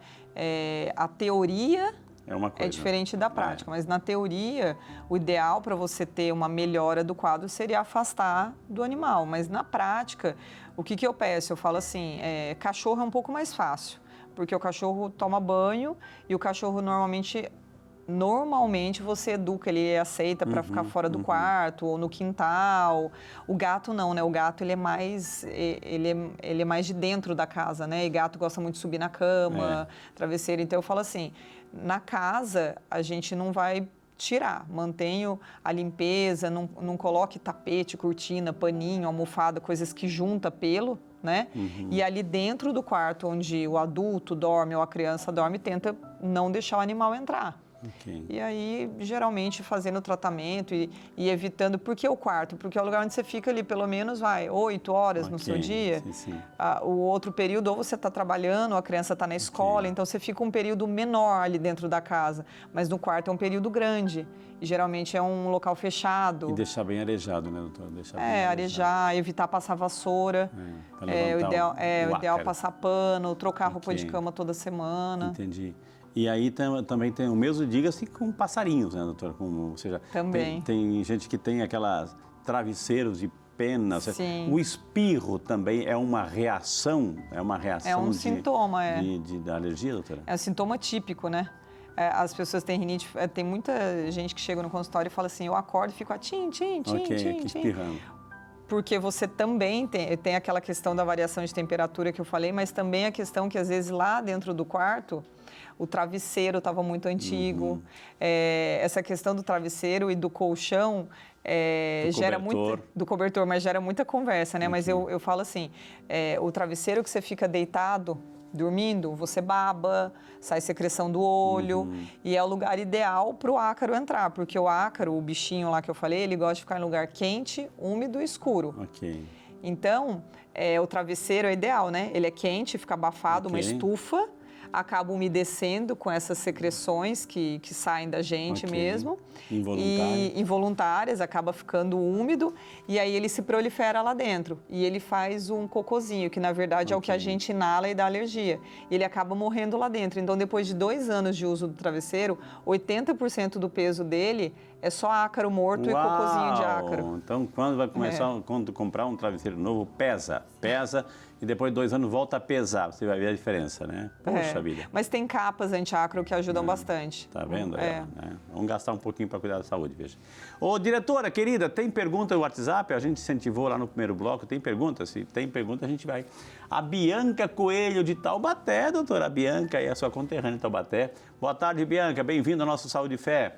A teoria É uma coisa. é diferente da prática, mas na teoria, o ideal para você ter uma melhora do quadro seria afastar do animal. Mas na prática, o que eu peço? Eu falo assim, cachorro é um pouco mais fácil, porque o cachorro toma banho e o cachorro normalmente você educa, ele aceita para ficar fora do quarto ou no quintal. O gato não, né? O gato ele é mais de dentro da casa, né? E gato gosta muito de subir na cama, travesseiro. Então eu falo assim, na casa a gente não vai tirar, mantenho a limpeza, não coloque tapete, cortina, paninho, almofada, coisas que junta pelo, né? E ali dentro do quarto onde o adulto dorme ou a criança dorme, tenta não deixar o animal entrar. Okay. E aí, geralmente, fazendo o tratamento e evitando... Por que o quarto? Porque é o lugar onde você fica ali, pelo menos, 8 horas no seu dia. Sim, sim. O outro período, ou você está trabalhando, ou a criança está na escola, então você fica um período menor ali dentro da casa. Mas no quarto é um período grande. E geralmente é um local fechado. E deixar bem arejado, né, doutora? Deixar bem arejar, evitar passar vassoura. O ideal é passar pano, trocar roupa de cama toda semana. Entendi. E aí também tem o mesmo, diga-se, com passarinhos, né, doutora? Ou seja, também. Tem gente que tem aquelas travesseiros de penas. Sim. O espirro também é uma reação? É um sintoma, da alergia, doutora? É um sintoma típico, né? As pessoas têm rinite, tem muita gente que chega no consultório e fala assim, eu acordo e fico tim, espirrando. Porque você também tem aquela questão da variação de temperatura que eu falei, mas também a questão que às vezes lá dentro do quarto o travesseiro estava muito antigo. Essa questão do travesseiro e do colchão gera muito... Do cobertor, mas gera muita conversa, né? Mas eu falo assim, o travesseiro que você fica deitado, dormindo, você baba, sai secreção do olho, e é o lugar ideal para o ácaro entrar, porque o ácaro, o bichinho lá que eu falei, ele gosta de ficar em lugar quente, úmido e escuro. Então, o travesseiro é ideal, né? Ele é quente, fica abafado, uma estufa, acaba umedecendo com essas secreções que saem da gente mesmo. Involuntárias, acaba ficando úmido e aí ele se prolifera lá dentro. E ele faz um cocôzinho, que na verdade é o que a gente inala e dá alergia. E ele acaba morrendo lá dentro. Então, depois de 2 anos de uso do travesseiro, 80% do peso dele é só ácaro morto e cocôzinho de ácaro. Então, quando vai começar, quando comprar um travesseiro novo, pesa. E depois de 2 anos volta a pesar, você vai ver a diferença, né? Poxa vida. Mas tem capas anti-ácaro que ajudam bastante. Tá vendo? Né? Vamos gastar um pouquinho para cuidar da saúde, veja. Ô, diretora, querida, tem pergunta no WhatsApp? A gente incentivou lá no primeiro bloco, tem pergunta? Se tem pergunta, a gente vai. A Bianca Coelho de Taubaté, doutora. A Bianca é a sua conterrânea de Taubaté. Boa tarde, Bianca. Bem-vindo ao nosso Saúde e Fé.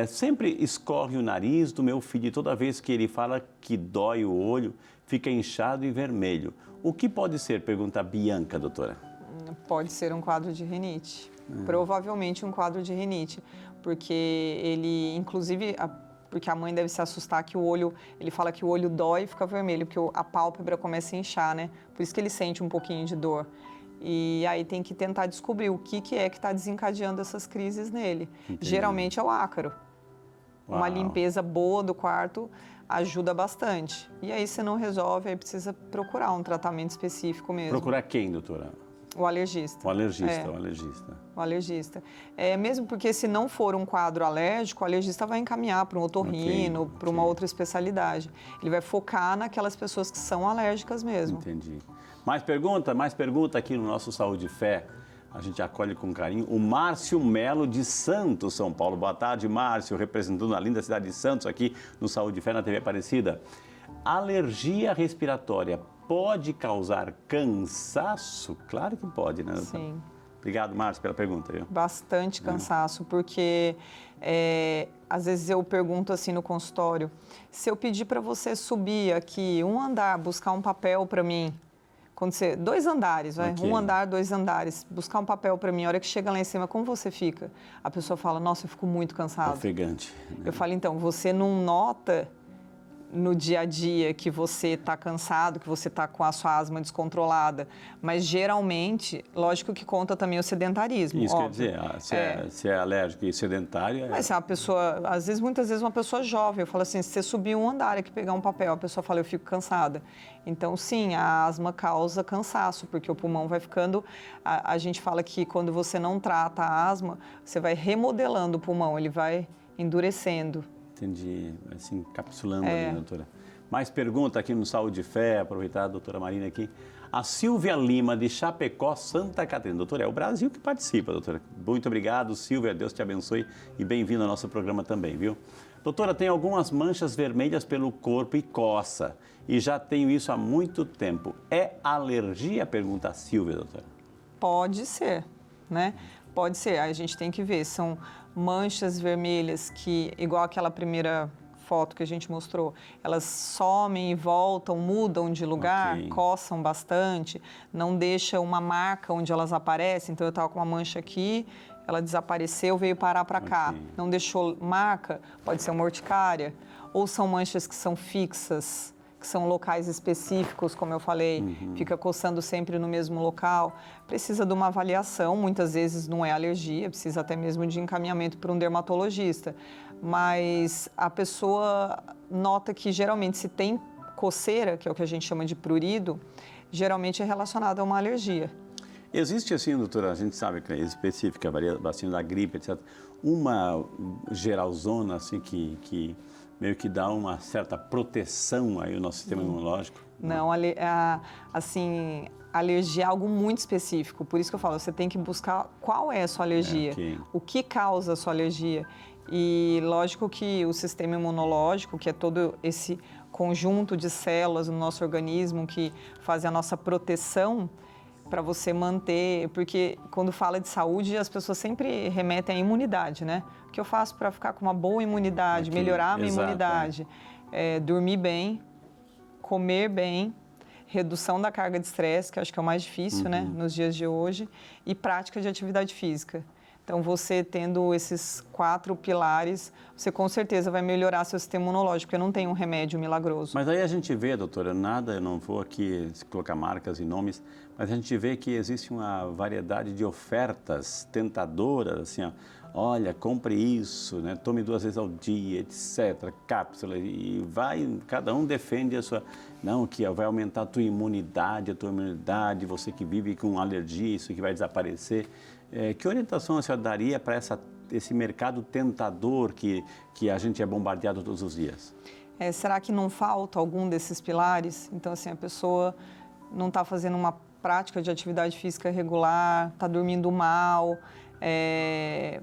Sempre escorre o nariz do meu filho e toda vez que ele fala que dói o olho, fica inchado e vermelho. O que pode ser? Pergunta a Bianca, doutora. Pode ser um quadro de rinite. Provavelmente um quadro de rinite, porque ele, inclusive, porque a mãe deve se assustar que o olho, ele fala que o olho dói e fica vermelho, porque a pálpebra começa a inchar, né? Por isso que ele sente um pouquinho de dor. E aí tem que tentar descobrir o que é que está desencadeando essas crises nele. Entendi. Geralmente é o ácaro. Uma limpeza boa do quarto ajuda bastante. E aí, se não resolve, aí precisa procurar um tratamento específico mesmo. Procurar quem, doutora? O alergista. O alergista, O alergista. Mesmo porque se não for um quadro alérgico, o alergista vai encaminhar para um otorrino, para uma outra especialidade. Ele vai focar naquelas pessoas que são alérgicas mesmo. Entendi. Mais pergunta aqui no nosso Saúde e Fé. A gente acolhe com carinho o Márcio Melo de Santos, São Paulo. Boa tarde, Márcio, representando a linda cidade de Santos aqui no Saúde e Fé na TV Aparecida. Alergia respiratória pode causar cansaço? Claro que pode, né? Sim. Obrigado, Márcio, pela pergunta. Viu? Bastante cansaço, porque às vezes eu pergunto assim no consultório, se eu pedir para você subir aqui um andar, buscar um papel para mim, quando você, 2 andares, vai, um andar, 2 andares, buscar um papel para mim, a hora que chega lá em cima, como você fica? A pessoa fala, nossa, eu fico muito cansado. Ofegante. Eu falo, então, você não nota no dia a dia que você está cansado, que você está com a sua asma descontrolada, mas geralmente, lógico que conta também o sedentarismo. Isso óbvio. quer dizer, se é alérgico e sedentário... Mas se a pessoa, muitas vezes uma pessoa jovem, eu falo assim, se você subir um andar aqui pegar um papel, a pessoa fala, eu fico cansada. Então, sim, a asma causa cansaço, porque o pulmão vai ficando... A gente fala que quando você não trata a asma, você vai remodelando o pulmão, ele vai endurecendo. Entendi, assim, encapsulando ali, doutora. Mais pergunta aqui no Saúde e Fé, aproveitar a doutora Marina aqui. A Silvia Lima, de Chapecó, Santa Catarina. Doutora, é o Brasil que participa, doutora. Muito obrigado, Silvia, Deus te abençoe e bem-vindo ao nosso programa também, viu? Doutora, tem algumas manchas vermelhas pelo corpo e coça, e já tenho isso há muito tempo. É alergia? Pergunta a Silvia, doutora. Pode ser, né? Pode ser, a gente tem que ver, são manchas vermelhas que, igual aquela primeira foto que a gente mostrou, elas somem e voltam, mudam de lugar, coçam bastante, não deixa uma marca onde elas aparecem, então eu estava com uma mancha aqui, ela desapareceu, veio parar para cá, não deixou marca, pode ser uma urticária, ou são manchas que são fixas, que são locais específicos, como eu falei, fica coçando sempre no mesmo local. Precisa de uma avaliação, muitas vezes não é alergia, precisa até mesmo de encaminhamento para um dermatologista. Mas a pessoa nota que geralmente se tem coceira, que é o que a gente chama de prurido, geralmente é relacionado a uma alergia. Existe assim, doutora, a gente sabe que é específica, vacina da gripe, etc., uma geralzona assim que meio que dá uma certa proteção aí ao nosso sistema imunológico? Não, assim, alergia é algo muito específico. Por isso que eu falo, você tem que buscar qual é a sua alergia, o que causa a sua alergia. E lógico que o sistema imunológico, que é todo esse conjunto de células no nosso organismo que fazem a nossa proteção, para você manter, porque quando fala de saúde, as pessoas sempre remetem à imunidade, né? O que eu faço para ficar com uma boa imunidade, melhorar a minha imunidade? Dormir bem, comer bem, redução da carga de estresse, que eu acho que é o mais difícil, né, nos dias de hoje, e prática de atividade física. Então, você tendo esses 4 pilares, você com certeza vai melhorar seu sistema imunológico, porque não tem um remédio milagroso. Mas aí a gente vê, doutora, eu não vou aqui colocar marcas e nomes, mas a gente vê que existe uma variedade de ofertas tentadoras, assim, ó, olha, compre isso, né, tome 2 vezes ao dia, etc., cápsula, e cada um defende a sua, não, que vai aumentar a tua imunidade, você que vive com alergia, isso que vai desaparecer. Que orientação a senhora daria para esse mercado tentador que a gente é bombardeado todos os dias? Será que não falta algum desses pilares? Então, assim, a pessoa não está fazendo uma prática de atividade física regular, está dormindo mal,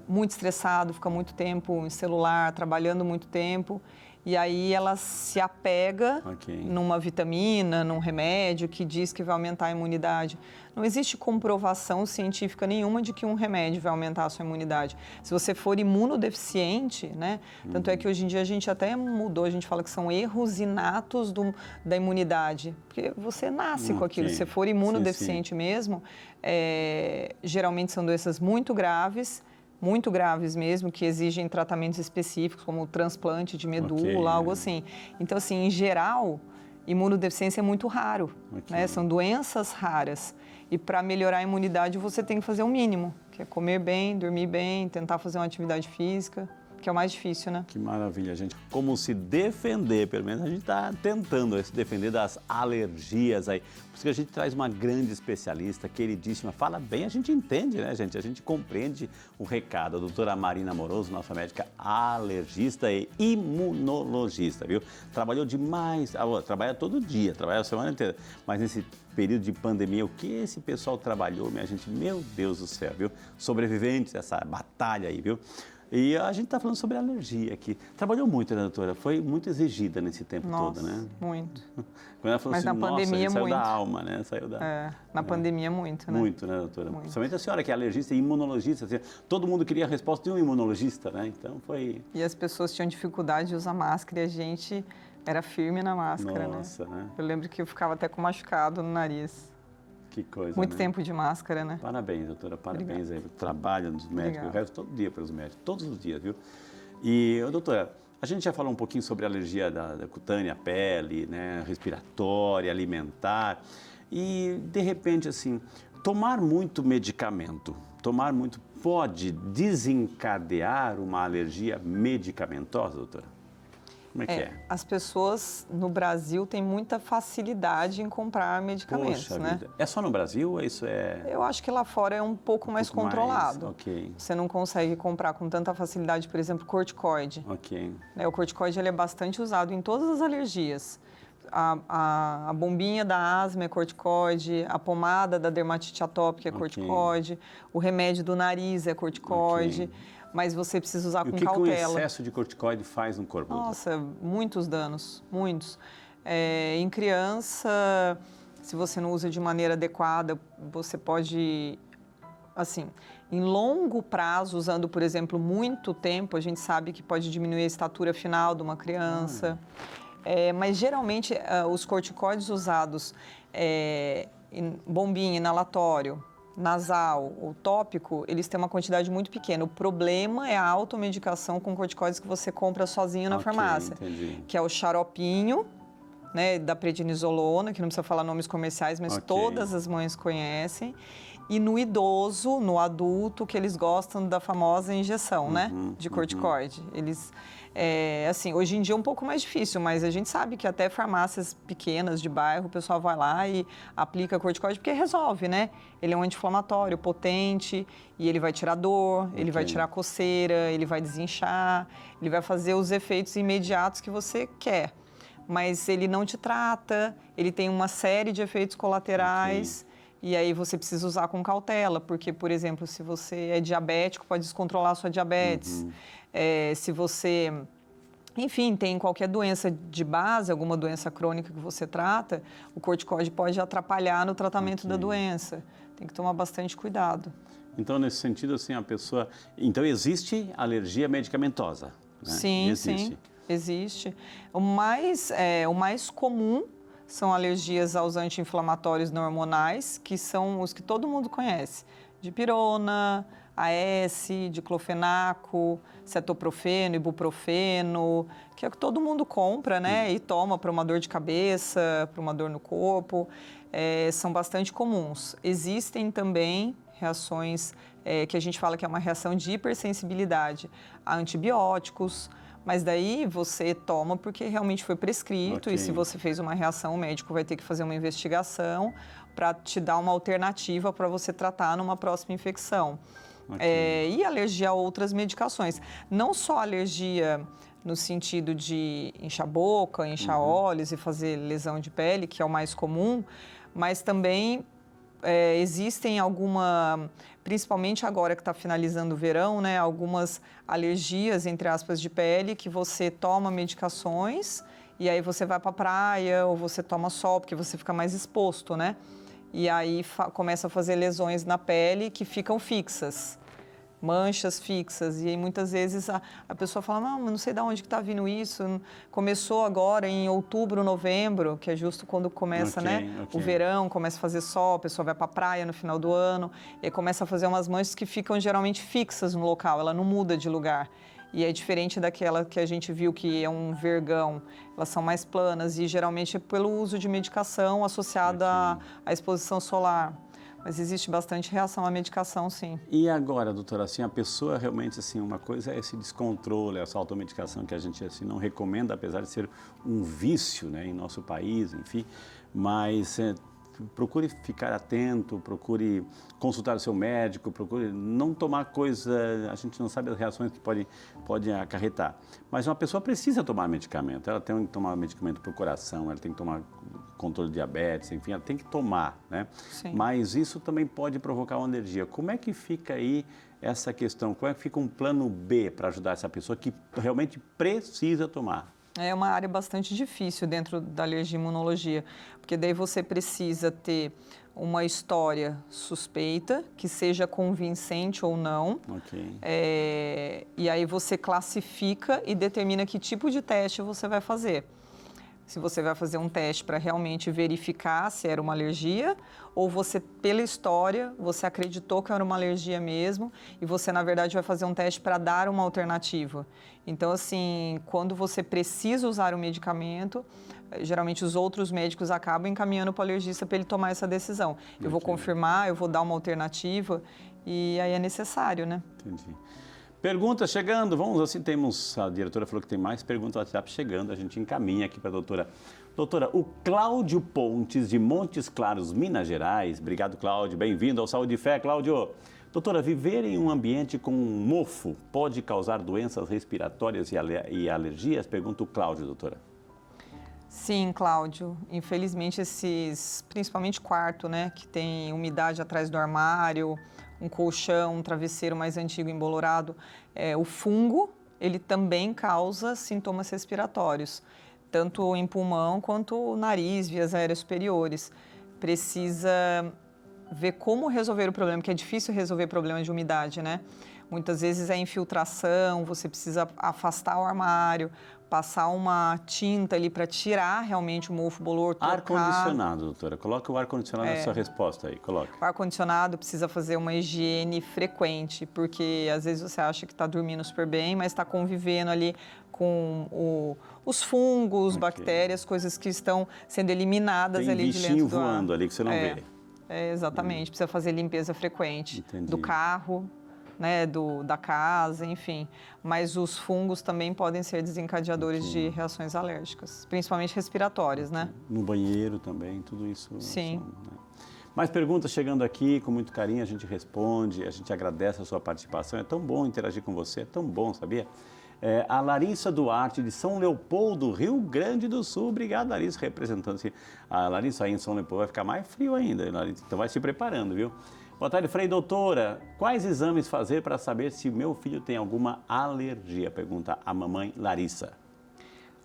muito estressado, fica muito tempo em celular, trabalhando muito tempo, e aí ela se apega numa vitamina, num remédio que diz que vai aumentar a imunidade. Não existe comprovação científica nenhuma de que um remédio vai aumentar a sua imunidade. Se você for imunodeficiente, né? Tanto é que hoje em dia a gente até mudou, a gente fala que são erros inatos da imunidade, porque você nasce com aquilo. Se você for imunodeficiente mesmo, geralmente são doenças muito graves mesmo, que exigem tratamentos específicos, como transplante de medula, algo assim. Então, assim, em geral, imunodeficiência é muito raro, né? São doenças raras. E para melhorar a imunidade, você tem que fazer o mínimo, que é comer bem, dormir bem, tentar fazer uma atividade física, que é o mais difícil, né? Que maravilha, gente. Como se defender, pelo menos a gente está tentando se defender das alergias aí. Por isso que a gente traz uma grande especialista, queridíssima. Fala bem, a gente entende, né, gente? A gente compreende o recado. A doutora Marina Amoroso, nossa médica alergista e imunologista, viu? Trabalhou demais, trabalha todo dia, trabalha a semana inteira. Mas nesse período de pandemia, o que esse pessoal trabalhou, minha gente? Meu Deus do céu, viu? Sobreviventes dessa batalha aí, viu? E a gente está falando sobre alergia aqui. Trabalhou muito, né, doutora? Foi muito exigida nesse tempo todo, né? Muito. Quando ela falou Mas assim, na pandemia, saiu muito. da alma, né? Saiu da... Na pandemia, muito, né? Muito, né, doutora? Muito. Principalmente a senhora, que é alergista e imunologista. Assim, todo mundo queria a resposta de um imunologista, né? Então foi... E as pessoas tinham dificuldade de usar máscara e a gente era firme na máscara, Nossa, né? Eu lembro que eu ficava até com machucado no nariz. Que coisa, Muito né? tempo de máscara, né? Parabéns, doutora, parabéns. Obrigada. Aí pelo trabalho dos médicos, eu rezo todo dia pelos médicos, todos os dias, viu? E, doutora, A gente já falou um pouquinho sobre a alergia da cutânea, pele, né, respiratória, alimentar. E, de repente, assim, tomar muito medicamento, pode desencadear uma alergia medicamentosa, doutora? Como é que é? As pessoas no Brasil têm muita facilidade em comprar medicamentos, Poxa né? vida. É só no Brasil ou isso é... Eu acho que lá fora é um pouco mais controlado. Ok. Você não consegue comprar com tanta facilidade, por exemplo, corticoide. Ok. O corticoide ele é bastante usado em todas as alergias. A bombinha da asma é corticoide, a pomada da dermatite atópica é corticoide, o remédio do nariz é corticoide, mas você precisa usar com cautela. O que o excesso de corticoide faz no corpo? Nossa, muitos danos, muitos. Em criança, se você não usa de maneira adequada, você pode, assim, em longo prazo, usando, por exemplo, muito tempo, a gente sabe que pode diminuir a estatura final de uma criança. Mas, geralmente, os corticoides usados em bombinha, inalatório, nasal ou tópico, eles têm uma quantidade muito pequena. O problema é a automedicação com corticoides que você compra sozinho na farmácia, que é o xaropinho, né, da prednisolona, que não precisa falar nomes comerciais, mas todas as mães conhecem. E no idoso, no adulto, que eles gostam da famosa injeção, né, de corticoide. Eles, assim, hoje em dia é um pouco mais difícil, mas a gente sabe que até farmácias pequenas de bairro, o pessoal vai lá e aplica corticoide, porque resolve, né? Ele é um anti-inflamatório potente e ele vai tirar dor, ele vai tirar coceira, ele vai desinchar, ele vai fazer os efeitos imediatos que você quer. Mas ele não te trata, ele tem uma série de efeitos colaterais. E aí você precisa usar com cautela, porque, por exemplo, se você é diabético, pode descontrolar a sua diabetes. Se você, enfim, tem qualquer doença de base, alguma doença crônica que você trata, o corticoide pode atrapalhar no tratamento da doença. Tem que tomar bastante cuidado. Então, nesse sentido, assim, a pessoa... Então, existe alergia medicamentosa, né? Sim, sim, existe. O mais comum são alergias aos anti-inflamatórios não hormonais, que são os que todo mundo conhece. Dipirona, AS, diclofenaco, cetoprofeno, ibuprofeno, que é o que todo mundo compra, né? E toma para uma dor de cabeça, para uma dor no corpo. São bastante comuns. Existem também reações que a gente fala que é uma reação de hipersensibilidade a antibióticos, mas daí você toma porque realmente foi prescrito e se você fez uma reação, o médico vai ter que fazer uma investigação para te dar uma alternativa para você tratar numa próxima infecção. E alergia a outras medicações. Não só alergia no sentido de inchar a boca, inchar olhos e fazer lesão de pele, que é o mais comum, mas também existem principalmente agora que está finalizando o verão, né, algumas alergias, entre aspas, de pele, que você toma medicações e aí você vai para a praia ou você toma sol, porque você fica mais exposto, né? E aí começa a fazer lesões na pele que ficam fixas. Manchas fixas, e aí muitas vezes a pessoa fala, não sei de onde que está vindo isso, começou agora em outubro, novembro, que é justo quando começa o verão, começa a fazer sol, a pessoa vai para a praia no final do ano, e aí começa a fazer umas manchas que ficam geralmente fixas no local, ela não muda de lugar. E é diferente daquela que a gente viu que é um vergão, elas são mais planas e geralmente é pelo uso de medicação associada à exposição solar. Mas existe bastante reação à medicação, sim. E agora, doutora, assim, a pessoa realmente, assim, uma coisa é esse descontrole, essa automedicação que a gente, assim, não recomenda, apesar de ser um vício, né, em nosso país, enfim, mas procure ficar atento, procure consultar o seu médico, procure não tomar coisa, a gente não sabe as reações que pode acarretar. Mas uma pessoa precisa tomar medicamento, ela tem que tomar medicamento para o coração, ela tem que tomar controle de diabetes, enfim, ela tem que tomar, né? Sim. Mas isso também pode provocar uma alergia. Como é que fica aí essa questão? Como é que fica um plano B para ajudar essa pessoa que realmente precisa tomar? É uma área bastante difícil dentro da alergia e imunologia, porque daí você precisa ter uma história suspeita, que seja convincente ou não. E aí você classifica e determina que tipo de teste você vai fazer. se você vai fazer um teste para realmente verificar se era uma alergia ou você, pela história, você acreditou que era uma alergia mesmo e você, na verdade, vai fazer um teste para dar uma alternativa. Então, assim, quando você precisa usar o medicamento, geralmente os outros médicos acabam encaminhando para o alergista para ele tomar essa decisão. Eu vou confirmar, eu vou dar uma alternativa e aí é necessário, né? Entendi. Perguntas chegando, vamos assim, a diretora falou que tem mais perguntas no WhatsApp chegando, a gente encaminha aqui para a doutora. Doutora, o Cláudio Pontes, de Montes Claros, Minas Gerais. Obrigado, Cláudio, bem-vindo ao Saúde e Fé, Cláudio. Doutora, viver em um ambiente com mofo pode causar doenças respiratórias e alergias? Pergunta o Cláudio, doutora. Sim, Cláudio. Infelizmente, principalmente quarto, né, que tem umidade atrás do armário, um colchão, um travesseiro mais antigo embolorado, o fungo, ele também causa sintomas respiratórios, tanto em pulmão quanto nariz, vias aéreas superiores. Precisa ver como resolver o problema, porque é difícil resolver problema de umidade, né? Muitas vezes é infiltração, você precisa afastar o armário, passar uma tinta ali para tirar realmente o mofo bolor, trocar. Ar-condicionado, doutora. Coloque o ar-condicionado na sua resposta aí, coloque. O ar-condicionado precisa fazer uma higiene frequente, porque às vezes você acha que está dormindo super bem, mas está convivendo ali com os fungos, bactérias, coisas que estão sendo eliminadas Tem ali de dentro do ar. bichinho voando ali que você não vê. Exatamente, precisa fazer limpeza frequente do carro, né, da casa, enfim. Mas os fungos também podem ser desencadeadores de reações alérgicas, principalmente respiratórias, né? No banheiro também, tudo isso. Sim. Né? Mais perguntas chegando aqui, com muito carinho, a gente responde, a gente agradece a sua participação. É tão bom interagir com você, é tão bom, sabia? A Larissa Duarte, de São Leopoldo, Rio Grande do Sul. Obrigado, Larissa, representando-se. A Larissa aí em São Leopoldo vai ficar mais frio ainda, Larissa, então vai se preparando, viu? Boa tarde, Frei. Doutora, quais exames fazer para saber se meu filho tem alguma alergia? Pergunta a mamãe Larissa.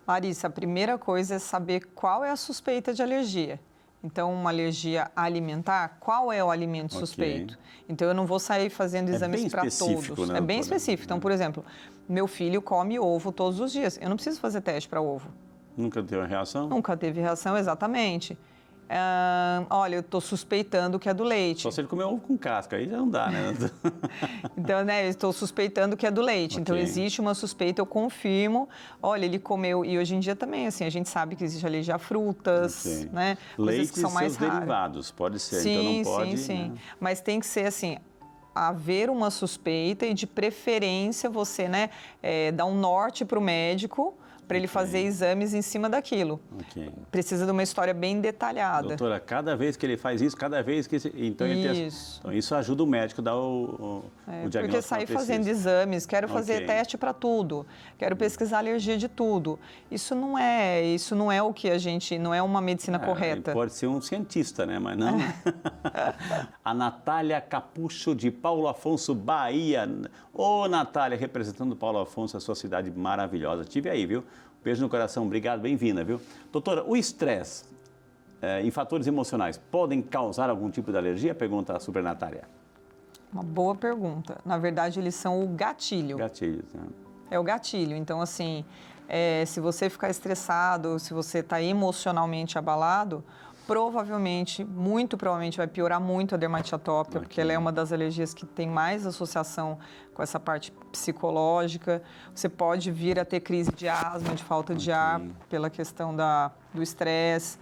Larissa, a primeira coisa é saber qual é a suspeita de alergia. Então, uma alergia alimentar, qual é o alimento suspeito? Então, eu não vou sair fazendo exames para todos. Né, é bem específico. Então, por exemplo, meu filho come ovo todos os dias. Eu não preciso fazer teste para ovo. Nunca teve reação? Nunca teve reação, exatamente. Olha, eu estou suspeitando que é do leite. Só se ele comer ovo com casca, aí já não dá, né? Então, né, eu estou suspeitando que é do leite. Então, existe uma suspeita, eu confirmo. Olha, ele comeu... E hoje em dia também, assim, a gente sabe que existe alergia a frutas, né? Leite que são mais e seus derivados, pode ser. Sim, então não pode... Sim. Né? Mas tem que ser, assim, haver uma suspeita e, de preferência, você, né, dar um norte para o médico para ele fazer exames em cima daquilo. Precisa de uma história bem detalhada. Doutora, cada vez que ele faz isso, cada vez que... Então, então isso ajuda o médico a dar o diagnóstico. Porque sair fazendo exames, quero fazer teste para tudo, quero pesquisar alergia de tudo. Isso não é o que a gente... Não é uma medicina correta. Pode ser um cientista, né? Mas não... A Natália Capucho, de Paulo Afonso, Bahia. Ô, Natália, representando Paulo Afonso, a sua cidade maravilhosa. Estive aí, viu? Beijo no coração, obrigado, bem-vinda, viu? Doutora, o estresse e fatores emocionais podem causar algum tipo de alergia? Pergunta a Super Natália. Uma boa pergunta. Na verdade, eles são o gatilho. Gatilhos, né? É o gatilho. Então, assim, se você ficar estressado, se você está emocionalmente abalado, muito provavelmente vai piorar muito a dermatite atópica, porque ela é uma das alergias que tem mais associação com essa parte psicológica. Você pode vir a ter crise de asma, de falta de ar, pela questão do estresse.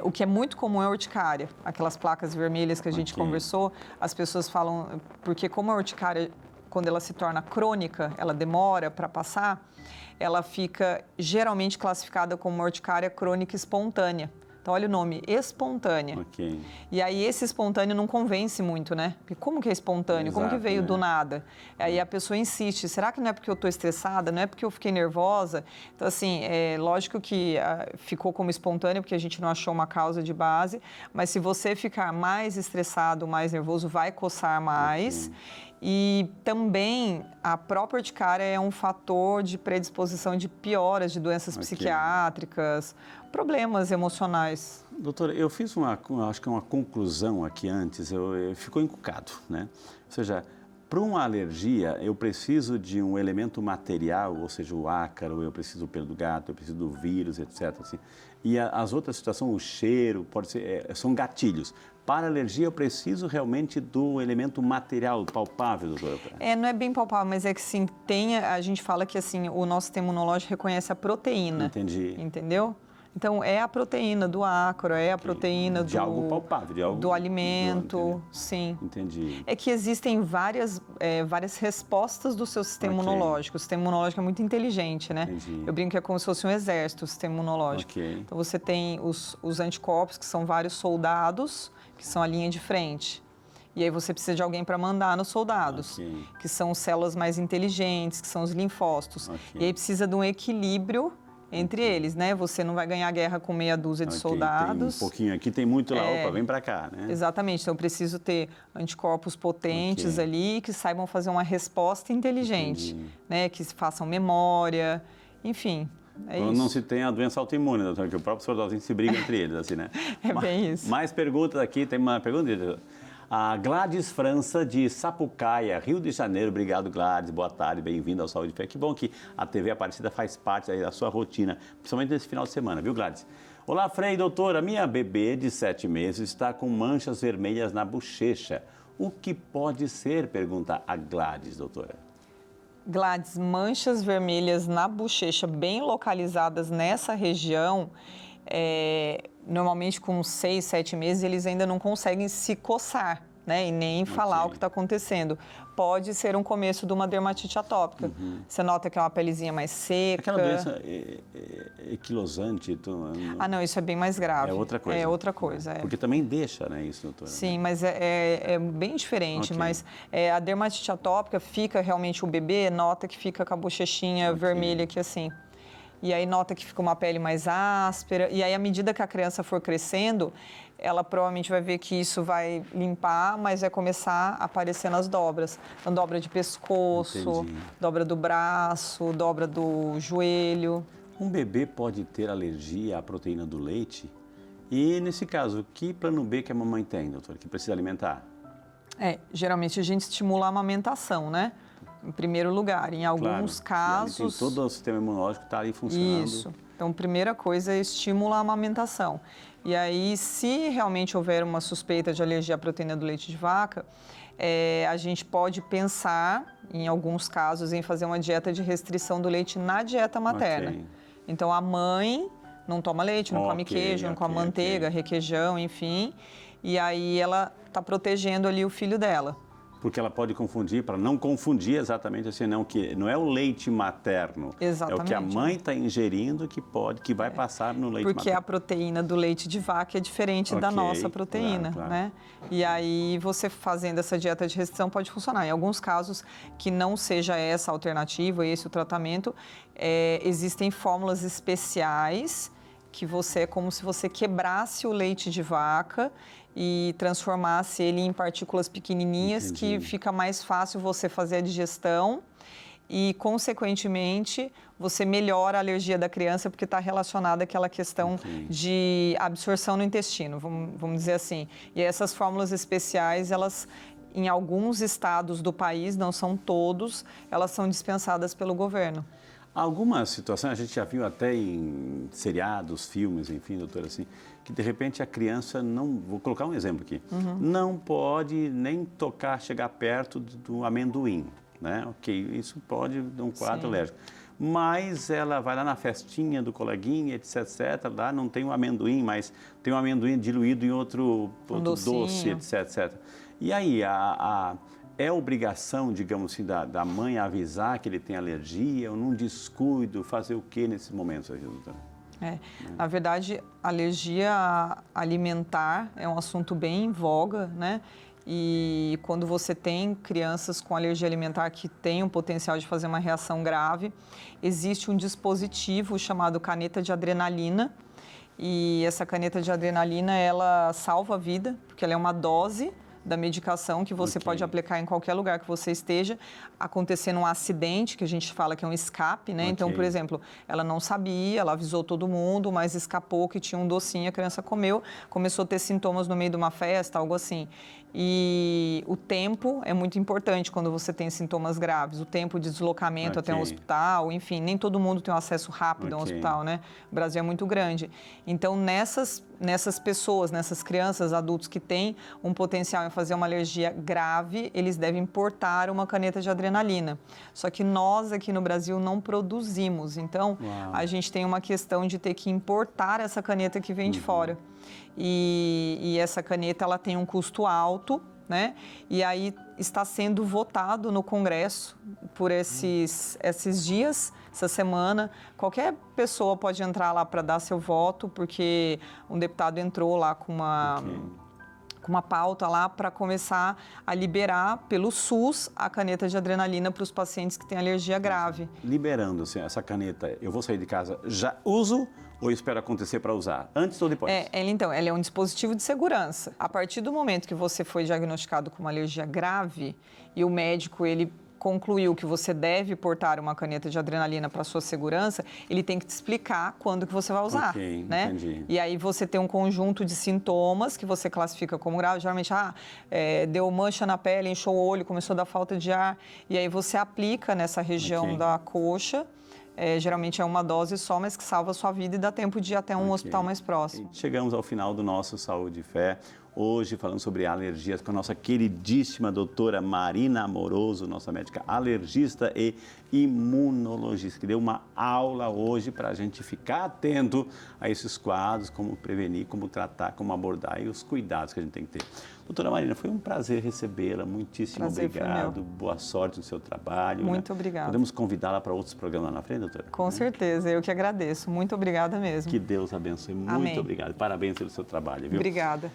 O que é muito comum é a urticária, aquelas placas vermelhas que a gente conversou. As pessoas falam, porque como a urticária, quando ela se torna crônica, ela demora para passar, ela fica geralmente classificada como uma urticária crônica espontânea. Então, olha o nome, espontânea. E aí, esse espontâneo não convence muito, né? Porque como que é espontâneo? Como que veio do nada? Aí a pessoa insiste, será que não é porque eu estou estressada? Não é porque eu fiquei nervosa? Então, assim, lógico que ficou como espontâneo, porque a gente não achou uma causa de base, mas se você ficar mais estressado, mais nervoso, vai coçar mais. E também a própria urticária é um fator de predisposição de pioras de doenças psiquiátricas, problemas emocionais. Doutora, eu fiz acho que uma conclusão aqui antes, ficou encucado, né? Ou seja, Para uma alergia, eu preciso de um elemento material, ou seja, o ácaro, eu preciso do pelo do gato, eu preciso do vírus, etc. Assim. E as outras situações, o cheiro, pode ser, são gatilhos. Para alergia, eu preciso realmente do elemento material, palpável, doutora? Não é bem palpável, mas é que sim, a gente fala que assim, o nosso sistema imunológico reconhece a proteína. Entendi. Entendeu? Então, é a proteína do ácaro, é a proteína de algo palpável, de algo do alimento, sim. Entendi. É que existem várias respostas do seu sistema imunológico. O sistema imunológico é muito inteligente, né? Entendi. Eu brinco que é como se fosse um exército, o sistema imunológico. Então, você tem os anticorpos, que são vários soldados, que são a linha de frente. E aí você precisa de alguém para mandar nos soldados, que são células mais inteligentes, que são os linfócitos. E aí precisa de um equilíbrio entre eles, né? Você não vai ganhar guerra com meia dúzia de soldados. Tem um pouquinho aqui, tem muito lá, opa, vem para cá, né? Exatamente, então eu preciso ter anticorpos potentes ali que saibam fazer uma resposta inteligente, né? Que façam memória, enfim. Quando não se tem a doença autoimune, doutor, que o próprio soldadinho se briga entre eles, assim, né? Bem isso. Mais perguntas aqui, tem uma pergunta, a Gladys França, de Sapucaia, Rio de Janeiro. Obrigado, Gladys. Boa tarde, bem-vindo ao Saúde e Fé. Que bom que a TV Aparecida faz parte da sua rotina, principalmente nesse final de semana, viu, Gladys? Olá, Frei, doutora. Minha bebê de 7 meses está com manchas vermelhas na bochecha. O que pode ser? Pergunta a Gladys, doutora. Gladys, manchas vermelhas na bochecha bem localizadas nessa região, normalmente com 6, 7 meses, eles ainda não conseguem se coçar, né? E nem falar o que está acontecendo. Pode ser um começo de uma dermatite atópica. Você nota que é uma pelezinha mais seca. Aquela doença equilosante? Não, isso é bem mais grave. É outra coisa. É outra coisa. Porque também deixa, né, isso, doutora? Sim, mas é bem diferente. Mas a dermatite atópica fica realmente, o bebê nota que fica com a bochechinha vermelha aqui assim. E aí nota que fica uma pele mais áspera. E aí, à medida que a criança for crescendo, ela provavelmente vai ver que isso vai limpar, mas vai começar a aparecer nas dobras. Então, dobra de pescoço, dobra do braço, dobra do joelho. Um bebê pode ter alergia à proteína do leite? E, nesse caso, que plano B que a mamãe tem, doutora, que precisa alimentar? Geralmente a gente estimula a amamentação, né? Em primeiro lugar, em alguns casos... Tem todo o sistema imunológico que está ali funcionando. Isso. Então, primeira coisa é estimular a amamentação. E aí, se realmente houver uma suspeita de alergia à proteína do leite de vaca, a gente pode pensar, em alguns casos, em fazer uma dieta de restrição do leite na dieta materna. Então, a mãe não toma leite, não come queijo, não come manteiga, requeijão, enfim. E aí, ela está protegendo ali o filho dela. Porque ela pode confundir, para não confundir exatamente assim, não é o leite materno. Exatamente. É o que a mãe está ingerindo que vai passar no leite materno. Porque a proteína do leite de vaca é diferente da nossa proteína, né? E aí você fazendo essa dieta de restrição pode funcionar. Em alguns casos que não seja essa a alternativa, esse o tratamento, existem fórmulas especiais que é como se você quebrasse o leite de vaca e transformasse ele em partículas pequenininhas, que fica mais fácil você fazer a digestão e, consequentemente, você melhora a alergia da criança porque está relacionada àquela questão de absorção no intestino, vamos dizer assim. E essas fórmulas especiais, elas, em alguns estados do país, não são todos, elas são dispensadas pelo governo. Algumas situações, a gente já viu até em seriados, filmes, enfim, doutora, assim, que de repente a criança não, vou colocar um exemplo aqui, não pode nem tocar, chegar perto do amendoim, né? Isso pode dar um quadro alérgico. Mas ela vai lá na festinha do coleguinha, etc, lá não tem um amendoim, mas tem um amendoim diluído em outro doce, etc. E aí, é obrigação, digamos assim, da mãe avisar que ele tem alergia ou num descuido, fazer o que nesses momentos, doutora? Na verdade, alergia alimentar é um assunto bem em voga, né? E quando você tem crianças com alergia alimentar que têm o potencial de fazer uma reação grave, existe um dispositivo chamado caneta de adrenalina. E essa caneta de adrenalina, ela salva a vida, porque ela é uma dose da medicação que você pode aplicar em qualquer lugar que você esteja, acontecendo um acidente, que a gente fala que é um escape, né? Então, por exemplo, ela não sabia, ela avisou todo mundo, mas escapou que tinha um docinho, a criança comeu, começou a ter sintomas no meio de uma festa, algo assim. E o tempo é muito importante quando você tem sintomas graves, o tempo de deslocamento até um hospital, enfim, nem todo mundo tem um acesso rápido a um hospital, né? O Brasil é muito grande. Então, nessas pessoas, nessas crianças, adultos que têm um potencial em fazer uma alergia grave, eles devem portar uma caneta de adrenalina. Só que nós aqui no Brasil não produzimos, então a gente tem uma questão de ter que importar essa caneta que vem de fora. E essa caneta, ela tem um custo alto, né? E aí está sendo votado no Congresso por esses dias, essa semana. Qualquer pessoa pode entrar lá para dar seu voto, porque um deputado entrou lá com uma pauta lá para começar a liberar pelo SUS a caneta de adrenalina para os pacientes que têm alergia grave. Liberando assim, essa caneta, eu vou sair de casa, já uso ou espero acontecer para usar? Antes ou depois? Ela é um dispositivo de segurança. A partir do momento que você foi diagnosticado com uma alergia grave e o médico, ele concluiu que você deve portar uma caneta de adrenalina para sua segurança, ele tem que te explicar quando que você vai usar, né? Entendi. E aí você tem um conjunto de sintomas que você classifica como grave. Geralmente, deu mancha na pele, inchou o olho, começou a dar falta de ar. E aí você aplica nessa região da coxa. Geralmente é uma dose só, mas que salva a sua vida e dá tempo de ir até um hospital mais próximo. Chegamos ao final do nosso Saúde e Fé. Hoje falando sobre alergias com a nossa queridíssima doutora Marina Amoroso, nossa médica alergista e imunologista, que deu uma aula hoje para a gente ficar atento a esses quadros, como prevenir, como tratar, como abordar e os cuidados que a gente tem que ter. Doutora Marina, foi um prazer recebê-la, muitíssimo obrigado, boa sorte no seu trabalho. Muito obrigada. Podemos convidá-la para outros programas lá na frente, doutora? Com certeza, eu que agradeço, muito obrigada mesmo. Que Deus abençoe, muito obrigado, parabéns pelo seu trabalho, viu? Obrigada.